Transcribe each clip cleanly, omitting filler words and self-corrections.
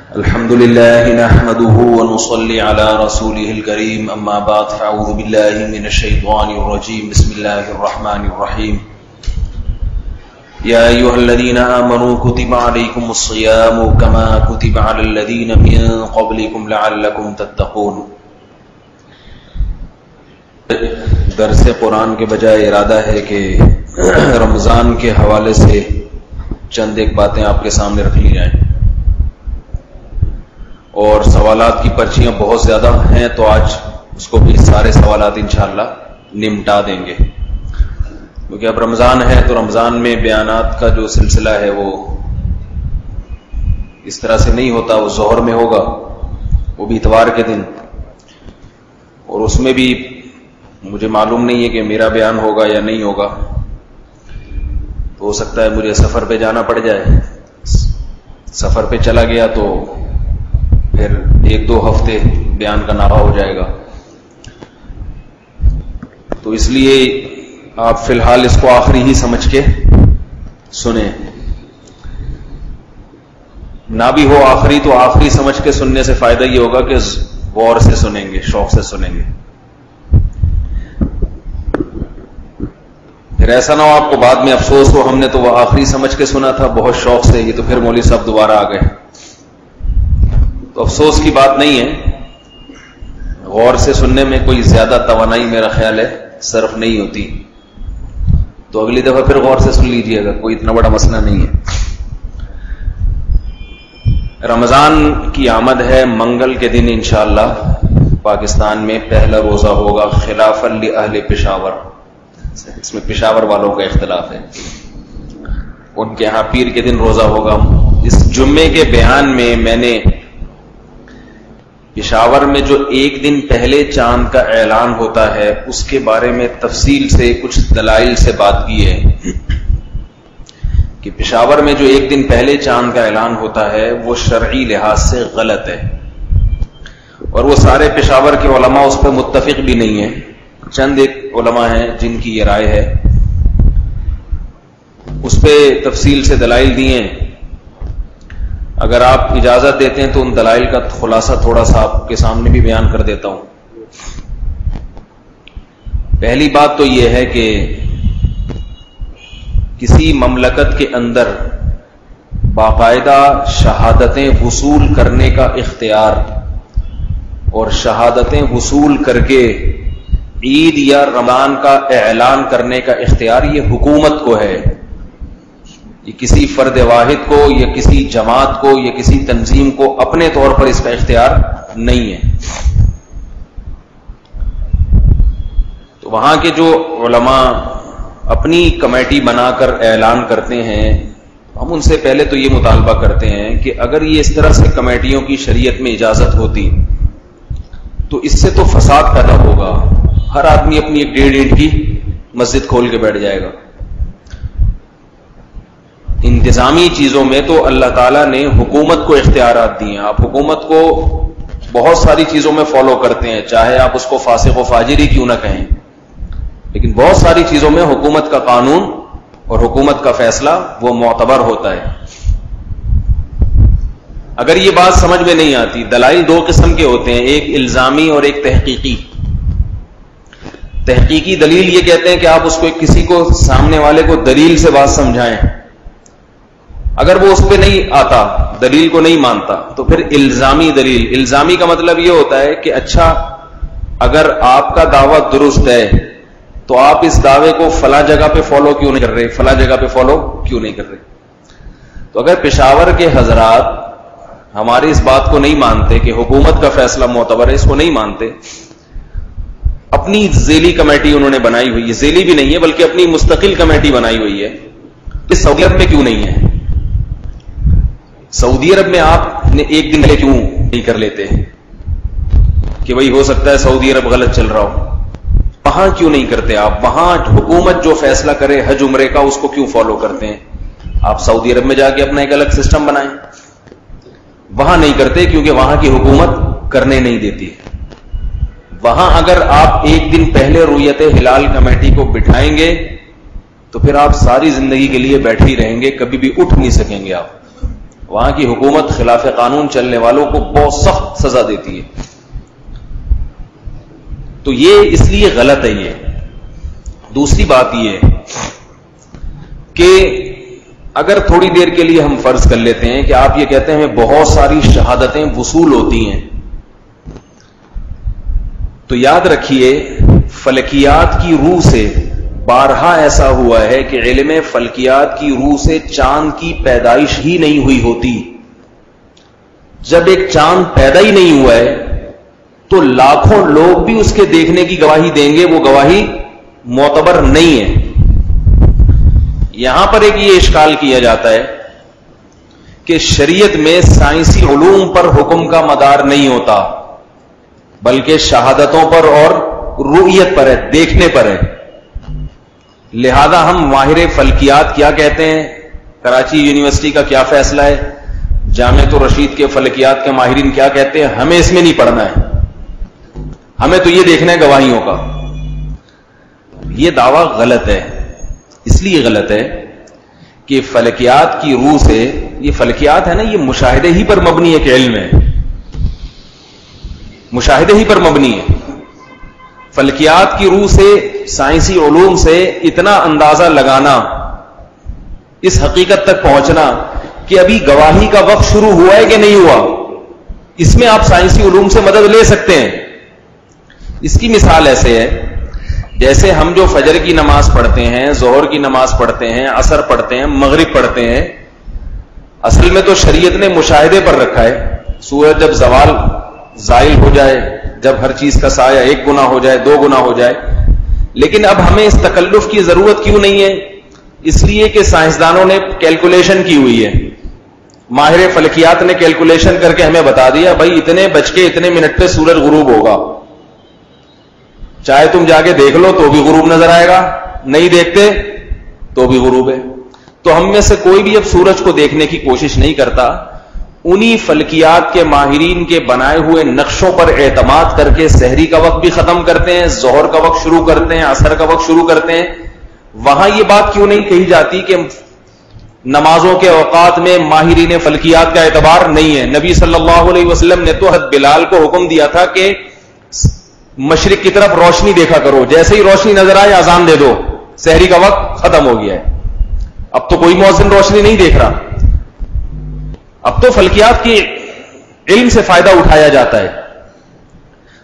الحمد لله نحمده ونصلي على رسوله الكريم اما بعد فاعوذ بالله من الشيطان الرجيم بسم الله الرحمن الرحيم يا ايها الذين امنوا كتب عليكم الصيام كما كتب على الذين من قبلكم لعلكم تتقون. درس قرآن کے بجائے ارادہ ہے کہ رمضان کے حوالے سے چند ایک باتیں آپ کے سامنے رکھ لی جائیں، اور سوالات کی پرچیاں بہت زیادہ ہیں تو آج اس کو بھی سارے سوالات انشاءاللہ نمٹا دیں گے، کیونکہ اب رمضان ہے تو رمضان میں بیانات کا جو سلسلہ ہے وہ اس طرح سے نہیں ہوتا، وہ ظہر میں ہوگا، وہ بھی اتوار کے دن، اور اس میں بھی مجھے معلوم نہیں ہے کہ میرا بیان ہوگا یا نہیں ہوگا، تو ہو سکتا ہے مجھے سفر پہ جانا پڑ جائے، سفر پہ چلا گیا تو پھر 1-2 ہفتے بیان کا ناغہ ہو جائے گا، تو اس لیے آپ فی الحال اس کو آخری ہی سمجھ کے سنیں، نہ بھی ہو آخری تو آخری سمجھ کے سننے سے فائدہ یہ ہوگا کہ غور سے سنیں گے، شوق سے سنیں گے، پھر ایسا نہ ہو آپ کو بعد میں افسوس ہو ہم نے تو وہ آخری سمجھ کے سنا تھا بہت شوق سے، یہ تو پھر مولوی صاحب دوبارہ آ گئے، تو افسوس کی بات نہیں ہے، غور سے سننے میں کوئی زیادہ توانائی میرا خیال ہے صرف نہیں ہوتی، تو اگلی دفعہ پھر غور سے سن لیجئے گا، کوئی اتنا بڑا مسئلہ نہیں ہے۔ رمضان کی آمد ہے، منگل کے دن انشاءاللہ پاکستان میں پہلا روزہ ہوگا خلافا لأہل پشاور، اس میں پشاور والوں کا اختلاف ہے، ان کے ہاں پیر کے دن روزہ ہوگا۔ اس جمعے کے بیان میں نے پشاور میں جو ایک دن پہلے چاند کا اعلان ہوتا ہے اس کے بارے میں تفصیل سے کچھ دلائل سے بات کی ہے کہ پشاور میں جو ایک دن پہلے چاند کا اعلان ہوتا ہے وہ شرعی لحاظ سے غلط ہے، اور وہ سارے پشاور کے علماء اس پہ متفق بھی نہیں ہیں، چند ایک علماء ہیں جن کی یہ رائے ہے، اس پہ تفصیل سے دلائل دیے ہیں، اگر آپ اجازت دیتے ہیں تو ان دلائل کا خلاصہ تھوڑا سا آپ کے سامنے بھی بیان کر دیتا ہوں۔ پہلی بات تو یہ ہے کہ کسی مملکت کے اندر باقاعدہ شہادتیں وصول کرنے کا اختیار اور شہادتیں وصول کر کے عید یا رمضان کا اعلان کرنے کا اختیار یہ حکومت کو ہے، یہ کسی فرد واحد کو یا کسی جماعت کو یا کسی تنظیم کو اپنے طور پر اس کا اختیار نہیں ہے۔ تو وہاں کے جو علماء اپنی کمیٹی بنا کر اعلان کرتے ہیں، ہم ان سے پہلے تو یہ مطالبہ کرتے ہیں کہ اگر یہ اس طرح سے کمیٹیوں کی شریعت میں اجازت ہوتی تو اس سے تو فساد پیدا ہوگا، ہر آدمی اپنی ایک 1.5 اینٹ کی مسجد کھول کے بیٹھ جائے گا۔ انتظامی چیزوں میں تو اللہ تعالیٰ نے حکومت کو اختیارات دیے ہیں، آپ حکومت کو بہت ساری چیزوں میں فالو کرتے ہیں، چاہے آپ اس کو فاسق و فاجری کیوں نہ کہیں، لیکن بہت ساری چیزوں میں حکومت کا قانون اور حکومت کا فیصلہ وہ معتبر ہوتا ہے۔ اگر یہ بات سمجھ میں نہیں آتی، دلائل 2 قسم کے ہوتے ہیں، ایک الزامی اور ایک تحقیقی۔ تحقیقی دلیل یہ کہتے ہیں کہ آپ اس کو کسی کو سامنے والے کو دلیل سے بات سمجھائیں، اگر وہ اس پہ نہیں آتا، دلیل کو نہیں مانتا، تو پھر الزامی دلیل۔ الزامی کا مطلب یہ ہوتا ہے کہ اچھا اگر آپ کا دعویٰ درست ہے تو آپ اس دعوے کو فلاں جگہ پہ فالو کیوں نہیں کر رہے، فلاں جگہ پہ فالو کیوں نہیں کر رہے۔ تو اگر پشاور کے حضرات ہماری اس بات کو نہیں مانتے کہ حکومت کا فیصلہ معتبر ہے، اس کو نہیں مانتے، اپنی ذیلی کمیٹی انہوں نے بنائی ہوئی ہے، ذیلی بھی نہیں ہے بلکہ اپنی مستقل کمیٹی بنائی ہوئی ہے، اس سعودی عرب میں کیوں نہیں ہے؟ سعودی عرب میں آپ نے ایک دن کیوں نہیں کر لیتے کہ وہی ہو سکتا ہے سعودی عرب غلط چل رہا ہو، وہاں کیوں نہیں کرتے آپ؟ وہاں حکومت جو فیصلہ کرے حج عمرے کا اس کو کیوں فالو کرتے ہیں؟ آپ سعودی عرب میں جا کے اپنا ایک الگ سسٹم بنائیں، وہاں نہیں کرتے کیونکہ وہاں کی حکومت کرنے نہیں دیتی۔ وہاں اگر آپ ایک دن پہلے رؤیت ہلال کمیٹی کو بٹھائیں گے تو پھر آپ ساری زندگی کے لیے بیٹھے ہی رہیں گے، کبھی بھی اٹھ نہیں سکیں گے آپ۔ وہاں کی حکومت خلاف قانون چلنے والوں کو بہت سخت سزا دیتی ہے. تو یہ اس لیے غلط ہے. یہ دوسری بات یہ کہ اگر تھوڑی دیر کے لیے ہم فرض کر لیتے ہیں کہ آپ یہ کہتے ہیں ہمیں بہت ساری شہادتیں وصول ہوتی ہیں، تو یاد رکھیے فلکیات کی روح سے بارہا ایسا ہوا ہے کہ علم فلکیات کی روح سے چاند کی پیدائش ہی نہیں ہوئی ہوتی. جب ایک چاند پیدا ہی نہیں ہوا ہے تو لاکھوں لوگ بھی اس کے دیکھنے کی گواہی دیں گے، وہ گواہی معتبر نہیں ہے. یہاں پر ایک یہ اشکال کیا جاتا ہے کہ شریعت میں سائنسی علوم پر حکم کا مدار نہیں ہوتا، بلکہ شہادتوں پر اور رؤیت پر ہے، دیکھنے پر ہے. لہذا ہم ماہر فلکیات کیا کہتے ہیں، کراچی یونیورسٹی کا کیا فیصلہ ہے، جامعۃ الرشید کے فلکیات کے ماہرین کیا کہتے ہیں، ہمیں اس میں نہیں پڑھنا ہے، ہمیں تو یہ دیکھنا ہے گواہیوں کا. یہ دعویٰ غلط ہے. اس لیے غلط ہے کہ فلکیات کی روح سے، یہ فلکیات ہے نا، یہ مشاہدے ہی پر مبنی ایک علم ہے، مشاہدے ہی پر مبنی ہے. فلکیات کی روح سے، سائنسی علوم سے اتنا اندازہ لگانا، اس حقیقت تک پہنچنا کہ ابھی گواہی کا وقت شروع ہوا ہے کہ نہیں ہوا، اس میں آپ سائنسی علوم سے مدد لے سکتے ہیں. اس کی مثال ایسے ہے جیسے ہم جو فجر کی نماز پڑھتے ہیں، ظہر کی نماز پڑھتے ہیں، عصر پڑھتے ہیں، مغرب پڑھتے ہیں، اصل میں تو شریعت نے مشاہدے پر رکھا ہے. سورج جب زوال زائل ہو جائے، جب ہر چیز کا سایہ 1 گنا ہو جائے، 2 گنا ہو جائے. لیکن اب ہمیں اس تکلف کی ضرورت کیوں نہیں ہے؟ اس لیے کہ سائنسدانوں نے کیلکولیشن کی ہوئی ہے. ماہر فلکیات نے کیلکولیشن کر کے ہمیں بتا دیا بھائی اتنے بج کے اتنے منٹ پہ سورج غروب ہوگا. چاہے تم جا کے دیکھ لو تو بھی غروب نظر آئے گا، نہیں دیکھتے تو بھی غروب ہے. تو ہم میں سے کوئی بھی اب سورج کو دیکھنے کی کوشش نہیں کرتا، انہی فلکیات کے ماہرین کے بنائے ہوئے نقشوں پر اعتماد کر کے سحری کا وقت بھی ختم کرتے ہیں، ظہر کا وقت شروع کرتے ہیں، عصر کا وقت شروع کرتے ہیں. وہاں یہ بات کیوں نہیں کہی جاتی کہ نمازوں کے اوقات میں ماہرین فلکیات کا اعتبار نہیں ہے؟ نبی صلی اللہ علیہ وسلم نے تو حضرت بلال کو حکم دیا تھا کہ مشرق کی طرف روشنی دیکھا کرو، جیسے ہی روشنی نظر آئے اذان دے دو، سحری کا وقت ختم ہو گیا ہے. اب تو کوئی مؤذن روشنی نہیں دیکھ رہا، اب تو فلکیات کی علم سے فائدہ اٹھایا جاتا ہے.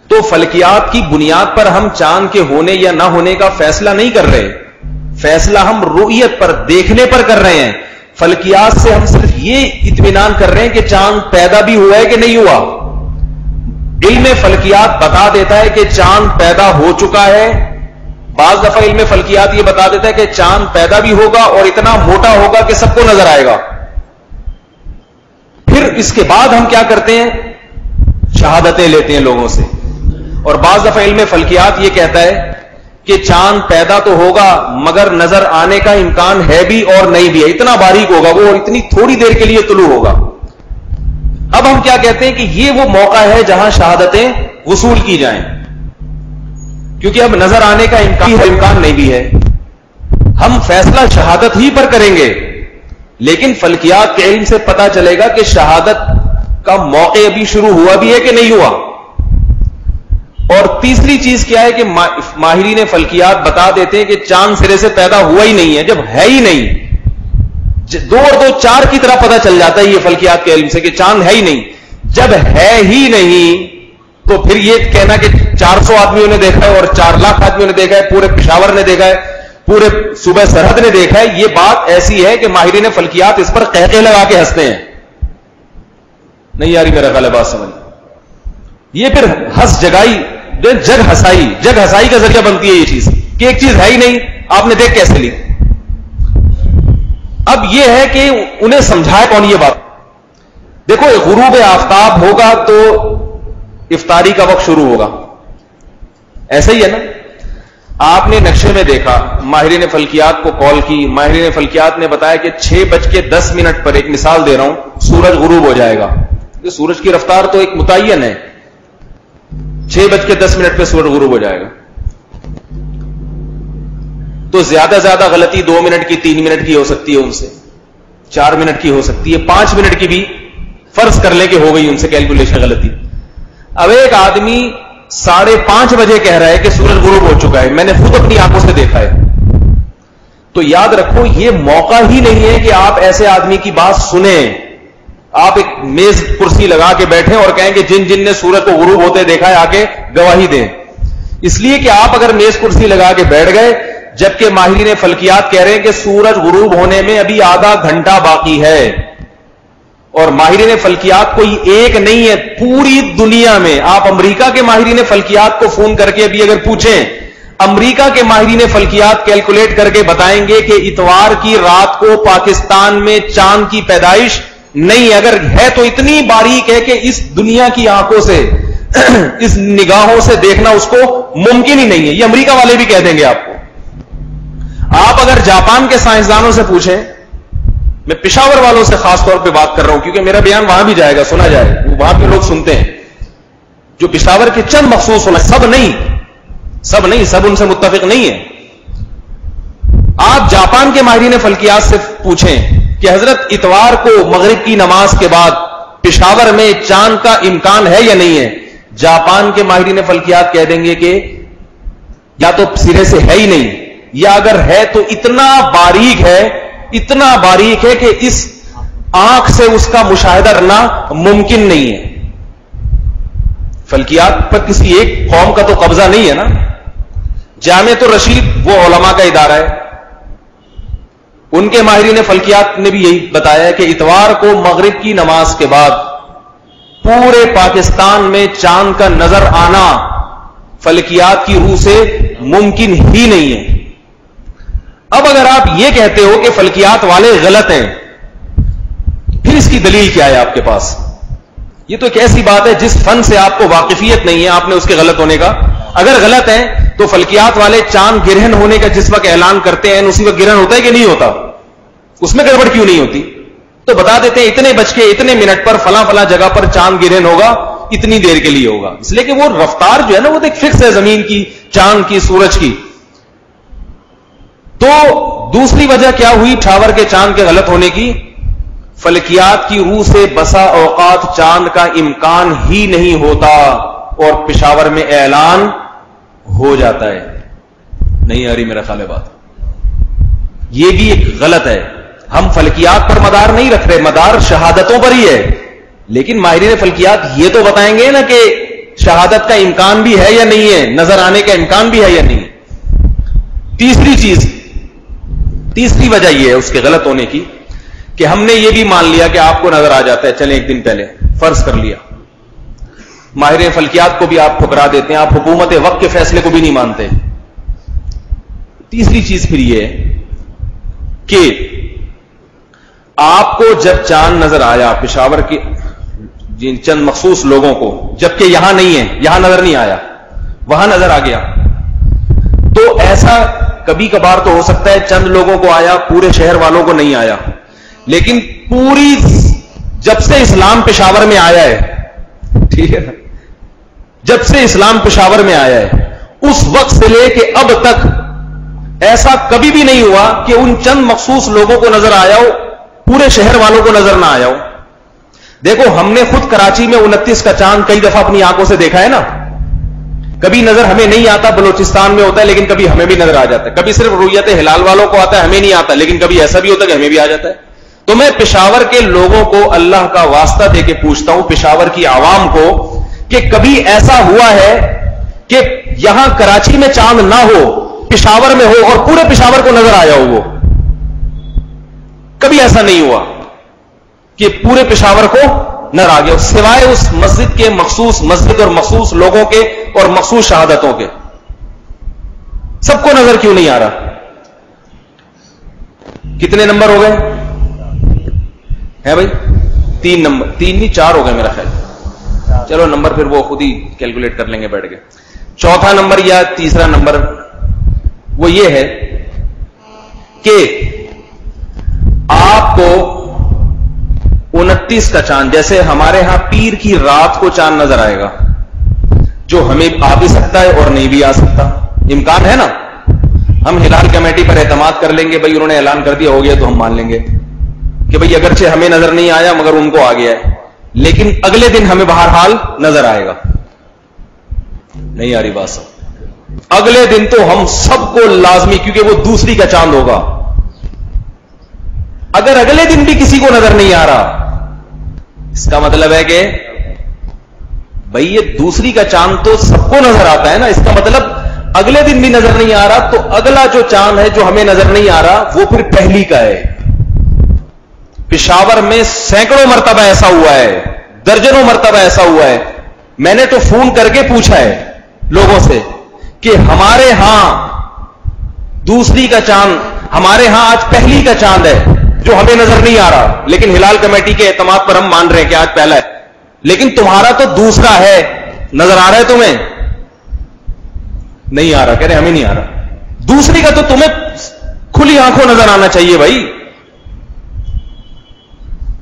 تو فلکیات کی بنیاد پر ہم چاند کے ہونے یا نہ ہونے کا فیصلہ نہیں کر رہے، فیصلہ ہم رؤیت پر، دیکھنے پر کر رہے ہیں. فلکیات سے ہم صرف یہ اطمینان کر رہے ہیں کہ چاند پیدا بھی ہوا ہے کہ نہیں ہوا. علم فلکیات بتا دیتا ہے کہ چاند پیدا ہو چکا ہے. بعض دفعہ علم فلکیات یہ بتا دیتا ہے کہ چاند پیدا بھی ہوگا اور اتنا موٹا ہوگا کہ سب کو نظر آئے گا. پھر اس کے بعد ہم کیا کرتے ہیں؟ شہادتیں لیتے ہیں لوگوں سے. اور بعض دفعہ علم فلکیات یہ کہتا ہے کہ چاند پیدا تو ہوگا مگر نظر آنے کا امکان ہے بھی اور نہیں بھی ہے، اتنا باریک ہوگا وہ اور اتنی تھوڑی دیر کے لیے طلوع ہوگا. اب ہم کیا کہتے ہیں کہ یہ وہ موقع ہے جہاں شہادتیں وصول کی جائیں، کیونکہ اب نظر آنے کا امکان نہیں بھی ہے. ہم فیصلہ شہادت ہی پر کریں گے، لیکن فلکیات کے علم سے پتا چلے گا کہ شہادت کا موقع ابھی شروع ہوا بھی ہے کہ نہیں ہوا. اور تیسری چیز کیا ہے کہ ماہرین فلکیات بتا دیتے ہیں کہ چاند سرے سے پیدا ہوا ہی نہیں ہے. جب ہے ہی نہیں، 2 اور 2 4 کی طرح پتا چل جاتا ہے یہ فلکیات کے علم سے کہ چاند ہے ہی نہیں. جب ہے ہی نہیں تو پھر یہ کہنا کہ 400 آدمیوں نے دیکھا ہے اور 4 لاکھ آدمیوں نے دیکھا ہے، پورے پشاور نے دیکھا ہے، پورے صوبہ سرحد نے دیکھا ہے، یہ بات ایسی ہے کہ ماہرین فلکیات اس پر قہقہے لگا کے ہنستے ہیں. نہیں یاری میرا خیال ہے بات سمجھ. یہ پھر ہنس جگائی، جگ ہسائی کا ذریعہ بنتی ہے یہ چیز کہ ایک چیز ہے ہی نہیں، آپ نے دیکھ کیسے لی. اب یہ ہے کہ انہیں سمجھائے کون یہ بات. دیکھو غروب آفتاب ہوگا تو افطاری کا وقت شروع ہوگا، ایسا ہی ہے نا. آپ نے نقشے میں دیکھا، ماہرین فلکیات کو کال کی، ماہرین فلکیات نے بتایا کہ 6:10 پر، ایک مثال دے رہا ہوں، سورج غروب ہو جائے گا. یہ سورج کی رفتار تو ایک متعین ہے، 6:10 پہ سورج غروب ہو جائے گا. تو زیادہ غلطی 2 منٹ کی 3 منٹ کی ہو سکتی ہے ان سے. 4 منٹ کی ہو سکتی ہے, 5 منٹ کی بھی فرض کر لیں کہ ہو گئی ان سے کیلکولیشن غلطی. اب ایک آدمی 5:30 بجے کہہ رہا ہے کہ سورج غروب ہو چکا ہے, میں نے خود اپنی آنکھوں سے دیکھا ہے. تو یاد رکھو یہ موقع ہی نہیں ہے کہ آپ ایسے آدمی کی بات سنیں. آپ ایک میز کرسی لگا کے بیٹھیں اور کہیں کہ جن جن نے سورج کو غروب ہوتے دیکھا ہے آ کے گواہی دیں. اس لیے کہ آپ اگر میز کرسی لگا کے بیٹھ گئے جبکہ ماہرین فلکیات کہہ رہے ہیں کہ سورج غروب ہونے میں ابھی آدھا گھنٹہ باقی ہے, اور ماہرین فلکیات کوئی ایک نہیں ہے پوری دنیا میں. آپ امریکہ کے ماہرین فلکیات کو فون کر کے ابھی اگر پوچھیں, امریکہ کے ماہرین فلکیات کیلکولیٹ کر کے بتائیں گے کہ اتوار کی رات کو پاکستان میں چاند کی پیدائش نہیں, اگر ہے تو اتنی باریک ہے کہ اس دنیا کی آنکھوں سے اس نگاہوں سے دیکھنا اس کو ممکن ہی نہیں ہے. یہ امریکہ والے بھی کہہ دیں گے آپ کو. آپ اگر جاپان کے سائنسدانوں سے پوچھیں, میں پشاور والوں سے خاص طور پہ بات کر رہا ہوں کیونکہ میرا بیان وہاں بھی جائے گا, سنا جائے, وہاں پہ لوگ سنتے ہیں جو پشاور کے چند مخصوص ہونا, سب نہیں, سب ان سے متفق نہیں ہے. آپ جاپان کے ماہرین فلکیات سے پوچھیں کہ حضرت اتوار کو مغرب کی نماز کے بعد پشاور میں چاند کا امکان ہے یا نہیں ہے, جاپان کے ماہرین فلکیات کہہ دیں گے کہ یا تو سرے سے ہے ہی نہیں, یا اگر ہے تو اتنا باریک ہے کہ اس آنکھ سے اس کا مشاہدہ کرنا ممکن نہیں ہے. فلکیات پر کسی ایک قوم کا تو قبضہ نہیں ہے نا. جامعۃ الرشید وہ علماء کا ادارہ ہے, ان کے ماہرین فلکیات نے بھی یہی بتایا ہے کہ اتوار کو مغرب کی نماز کے بعد پورے پاکستان میں چاند کا نظر آنا فلکیات کی روح سے ممکن ہی نہیں ہے. اب اگر آپ یہ کہتے ہو کہ فلکیات والے غلط ہیں, پھر اس کی دلیل کیا ہے آپ کے پاس؟ یہ تو ایک ایسی بات ہے جس فن سے آپ کو واقفیت نہیں ہے, آپ نے اس کے غلط ہونے کا. اگر غلط ہیں تو فلکیات والے چاند گرہن ہونے کا جس وقت اعلان کرتے ہیں اسی وقت گرہن ہوتا ہے کہ نہیں ہوتا؟ اس میں گڑبڑ کیوں نہیں ہوتی؟ تو بتا دیتے ہیں اتنے بج کے اتنے منٹ پر فلاں فلاں جگہ پر چاند گرہن ہوگا, اتنی دیر کے لیے ہوگا. اس لیے کہ وہ رفتار جو ہے نا وہ تو ایک فکس ہے زمین کی, چاند کی, سورج کی. تو دوسری وجہ کیا ہوئی ٹھاور کے چاند کے غلط ہونے کی؟ فلکیات کی روح سے بسا اوقات چاند کا امکان ہی نہیں ہوتا اور پشاور میں اعلان ہو جاتا ہے. نہیں آ رہی میرا خیال ہے بات؟ یہ بھی ایک غلط ہے. ہم فلکیات پر مدار نہیں رکھ رہے, مدار شہادتوں پر ہی ہے. لیکن ماہرین فلکیات یہ تو بتائیں گے نا کہ شہادت کا امکان بھی ہے یا نہیں ہے, نظر آنے کا امکان بھی ہے یا نہیں. تیسری وجہ یہ ہے اس کے غلط ہونے کی کہ ہم نے یہ بھی مان لیا کہ آپ کو نظر آ جاتا ہے, چلیں ایک دن پہلے فرض کر لیا. ماہرین فلکیات کو بھی آپ ٹھکرا دیتے ہیں, آپ حکومت وقت کے فیصلے کو بھی نہیں مانتے. تیسری چیز پھر یہ کہ آپ کو جب چاند نظر آیا پشاور کے جن چند مخصوص لوگوں کو, جبکہ یہاں نہیں ہے, یہاں نظر نہیں آیا, وہاں نظر آ گیا, تو ایسا کبھی کبھار تو ہو سکتا ہے چند لوگوں کو آیا, پورے شہر والوں کو نہیں آیا. لیکن جب سے اسلام پشاور میں آیا ہے, ٹھیک ہے, جب سے اسلام پشاور میں آیا ہے اس وقت سے لے کے اب تک ایسا کبھی بھی نہیں ہوا کہ ان چند مخصوص لوگوں کو نظر آیا ہو, پورے شہر والوں کو نظر نہ آیا ہو. دیکھو ہم نے خود کراچی میں 29 کا چاند کئی دفعہ اپنی آنکھوں سے دیکھا ہے نا. کبھی نظر ہمیں نہیں آتا, بلوچستان میں ہوتا ہے, لیکن کبھی ہمیں بھی نظر آ جاتا ہے. کبھی صرف رؤیت ہلال والوں کو آتا ہے, ہمیں نہیں آتا, لیکن کبھی ایسا بھی ہوتا ہے کہ ہمیں بھی آ جاتا ہے. تو میں پشاور کے لوگوں کو اللہ کا واسطہ دے کے پوچھتا ہوں, پشاور کی عوام کو, کہ کبھی ایسا ہوا ہے کہ یہاں کراچی میں چاند نہ ہو, پشاور میں ہو اور پورے پشاور کو نظر آیا ہو؟ وہ کبھی ایسا نہیں ہوا کہ پورے پشاور کو نظر آ گیا, سوائے اس مسجد کے مخصوص مسجد اور مخصوص لوگوں کے اور مخصوص شہادتوں کے. سب کو نظر کیوں نہیں آ رہا؟ کتنے نمبر ہو گئے ہیں بھائی؟ 3 نمبر, 3 نہیں 4 ہو گئے میرا خیال. چلو نمبر پھر وہ خود ہی کیلکولیٹ کر لیں گے بیٹھ کے. چوتھا نمبر یا تیسرا نمبر وہ یہ ہے کہ آپ کو 29 کا چاند, جیسے ہمارے ہاں پیر کی رات کو چاند نظر آئے گا, جو ہمیں آ بھی سکتا ہے اور نہیں بھی آ سکتا, امکان ہے نا. ہم ہلال کمیٹی پر اعتماد کر لیں گے, بھائی انہوں نے اعلان کر دیا ہو گیا تو ہم مان لیں گے کہ بھئی اگرچہ ہمیں نظر نہیں آیا مگر ان کو آ گیا ہے، لیکن اگلے دن ہمیں بہرحال نظر آئے گا. نہیں آ رہی بات سب؟ اگلے دن تو ہم سب کو لازمی، کیونکہ وہ دوسری کا چاند ہوگا. اگر اگلے دن بھی کسی کو نظر نہیں آ رہا، اس کا مطلب ہے کہ بھئی یہ دوسری کا چاند تو سب کو نظر آتا ہے نا. اس کا مطلب اگلے دن بھی نظر نہیں آ رہا تو اگلا جو چاند ہے جو ہمیں نظر نہیں آ رہا وہ پھر پہلی کا ہے. پشاور میں سینکڑوں مرتبہ ایسا ہوا ہے، درجنوں مرتبہ ایسا ہوا ہے. میں نے تو فون کر کے پوچھا ہے لوگوں سے کہ ہمارے ہاں دوسری کا چاند، ہمارے ہاں آج پہلی کا چاند ہے جو ہمیں نظر نہیں آ رہا، لیکن ہلال کمیٹی کے اعتماد پر ہم مان رہے ہیں کہ آج پہلا ہے، لیکن تمہارا تو دوسرا ہے، نظر آ رہا ہے تمہیں؟ نہیں آ رہا. کہہ رہے ہمیں نہیں آ رہا. دوسری کا تو تمہیں کھلی آنکھوں نظر آنا چاہیے بھائی.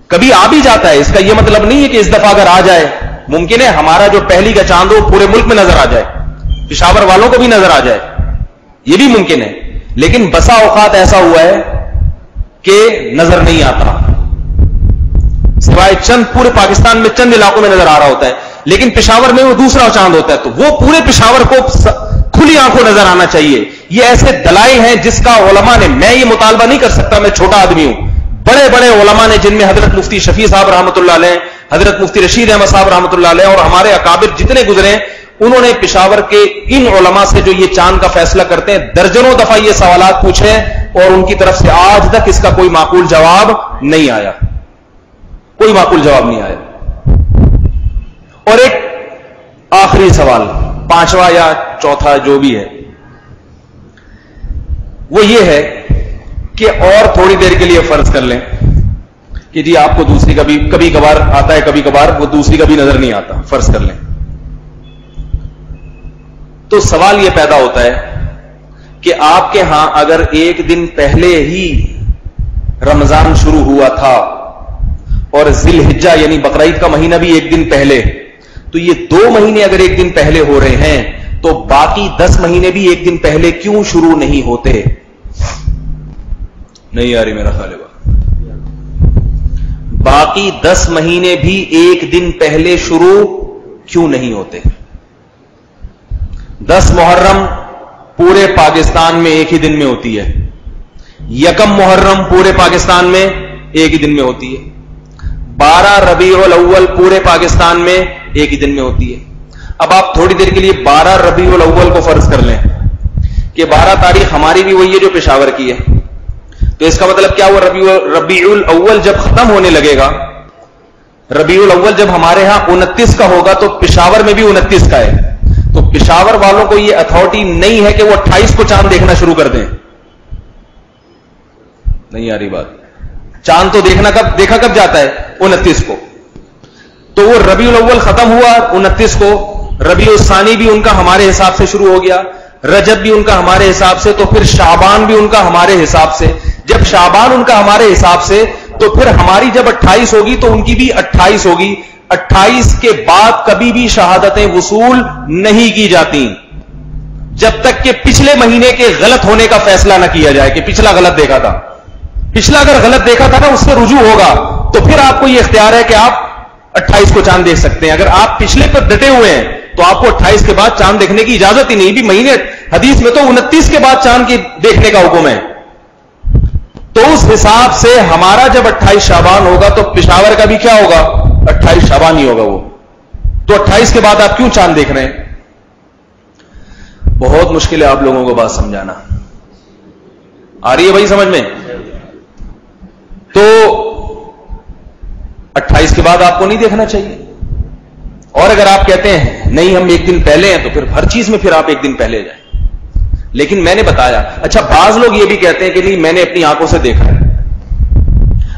کبھی آ بھی جاتا ہے، اس کا یہ مطلب نہیں ہے کہ اس دفعہ اگر آ جائے، ممکن ہے ہمارا جو پہلی کا چاند ہو پورے ملک میں نظر آ جائے، پشاور والوں کو بھی نظر آ جائے، یہ بھی ممکن ہے. لیکن بسا اوقات ایسا ہوا ہے کہ نظر نہیں آتا، سوائے چند پورے پاکستان میں چند علاقوں میں نظر آ رہا ہوتا ہے، لیکن پشاور میں وہ دوسرا چاند ہوتا ہے تو وہ پورے پشاور کو کھلی آنکھوں نظر آنا چاہیے. یہ ایسے دلائل ہیں جس کا علماء نے، میں یہ مطالبہ نہیں کر سکتا، میں چھوٹا آدمی ہوں، بڑے بڑے علماء نے جن میں حضرت مفتی شفیع صاحب رحمۃ اللہ علیہ، حضرت مفتی رشید احمد صاحب رحمۃ اللہ علیہ اور ہمارے اکابر جتنے گزرے، انہوں نے پشاور کے ان علماء سے جو یہ چاند کا فیصلہ کرتے ہیں درجنوں دفعہ یہ سوالات پوچھے اور ان کی طرف سے آج تک اس کا کوئی معقول جواب نہیں آیا، کوئی معقول جواب نہیں آیا. اور ایک آخری سوال، پانچواں یا چوتھا جو بھی ہے، وہ یہ ہے کہ اور تھوڑی دیر کے لیے فرض کر لیں کہ جی آپ کو دوسری کا بھی کبھی کبھار آتا ہے، کبھی کبھار وہ دوسری کا بھی نظر نہیں آتا، فرض کر لیں. تو سوال یہ پیدا ہوتا ہے کہ آپ کے ہاں اگر ایک دن پہلے ہی رمضان شروع ہوا تھا اور ذی الحجہ یعنی بقرعید کا مہینہ بھی ایک دن پہلے، تو یہ 2 مہینے اگر ایک دن پہلے ہو رہے ہیں تو باقی 10 مہینے بھی ایک دن پہلے کیوں شروع نہیں ہوتے؟ نہیں آ رہی میرا خیال ہے. باقی 10 مہینے بھی ایک دن پہلے شروع کیوں نہیں ہوتے؟ 10 محرم پورے پاکستان میں ایک ہی دن میں ہوتی ہے، 1 محرم پورے پاکستان میں ایک ہی دن میں ہوتی ہے، 12 ربیع الاول پورے پاکستان میں ایک ہی دن میں ہوتی ہے. اب آپ تھوڑی دیر کے لیے 12 ربیع الاول کو فرض کر لیں کہ 12 تاریخ ہماری بھی وہی ہے جو پشاور کی ہے، تو اس کا مطلب کیا ہوا؟ ربیع الاول جب ختم ہونے لگے گا، ربیع الاول جب ہمارے ہاں 29 کا ہوگا تو پشاور میں بھی 29 کا ہے، تو پشاور والوں کو یہ اتھارٹی نہیں ہے کہ وہ 28 کو چاند دیکھنا شروع کر دیں. نہیں آ رہی بات؟ چاند تو دیکھا کب جاتا ہے؟ 29 کو. تو وہ ربیع الاول ختم ہوا 29 کو، ربیع الثانی بھی ان کا ہمارے حساب سے شروع ہو گیا، رجب بھی ان کا ہمارے حساب سے، تو پھر شعبان بھی ان کا ہمارے حساب سے. جب شعبان ان کا ہمارے حساب سے تو پھر ہماری جب 28 ہوگی تو ان کی بھی 28 ہوگی. 28 کے بعد کبھی بھی شہادتیں وصول نہیں کی جاتی جب تک کہ پچھلے مہینے کے غلط ہونے کا فیصلہ نہ کیا جائے کہ پچھلا غلط دیکھا تھا. پچھلا اگر غلط دیکھا تھا نا اس سے رجوع ہوگا تو پھر آپ کو یہ اختیار ہے کہ آپ 28 کو چاند دیکھ سکتے ہیں. اگر آپ پچھلے پر ڈٹے ہوئے ہیں تو آپ کو 28 کے بعد چاند دیکھنے کی اجازت ہی نہیں. بھی مہینے حدیث میں تو 29 کے بعد چاند کی دیکھنے کا حکم ہے. تو اس حساب سے ہمارا جب 28 شعبان ہوگا تو پشاور کا بھی کیا ہوگا؟ 28 شعبان ہی ہوگا وہ. تو 28 کے بعد آپ کیوں چاند دیکھ رہے ہیں؟ بہت مشکل ہے آپ لوگوں کو بات سمجھانا. آ رہی ہے بھائی سمجھ میں؟ تو 28 کے بعد آپ کو نہیں دیکھنا چاہیے. اور اگر آپ کہتے ہیں نہیں ہم ایک دن پہلے ہیں تو پھر ہر چیز میں پھر آپ ایک دن پہلے جائیں. لیکن میں نے بتایا، اچھا بعض لوگ یہ بھی کہتے ہیں کہ نہیں میں نے اپنی آنکھوں سے دیکھا ہے.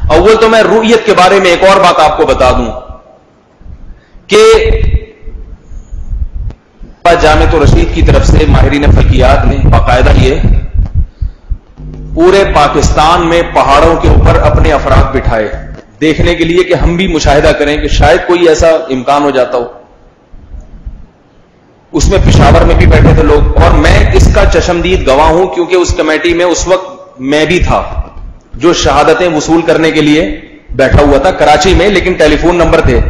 اول تو میں رؤیت کے بارے میں ایک اور بات آپ کو بتا دوں کہ جامعۃ الرشید کی طرف سے ماہرین فلکیات نے باقاعدہ یہ پورے پاکستان میں پہاڑوں کے اوپر اپنے افراد بٹھائے دیکھنے کے لیے کہ ہم بھی مشاہدہ کریں کہ شاید کوئی ایسا امکان ہو جاتا ہو. اس میں پشاور میں بھی بیٹھے تھے لوگ اور میں اس کا چشمدید گواہ ہوں کیونکہ اس کمیٹی میں اس وقت میں بھی تھا جو شہادتیں وصول کرنے کے لیے بیٹھا ہوا تھا کراچی میں, لیکن ٹیلی فون نمبر تھے.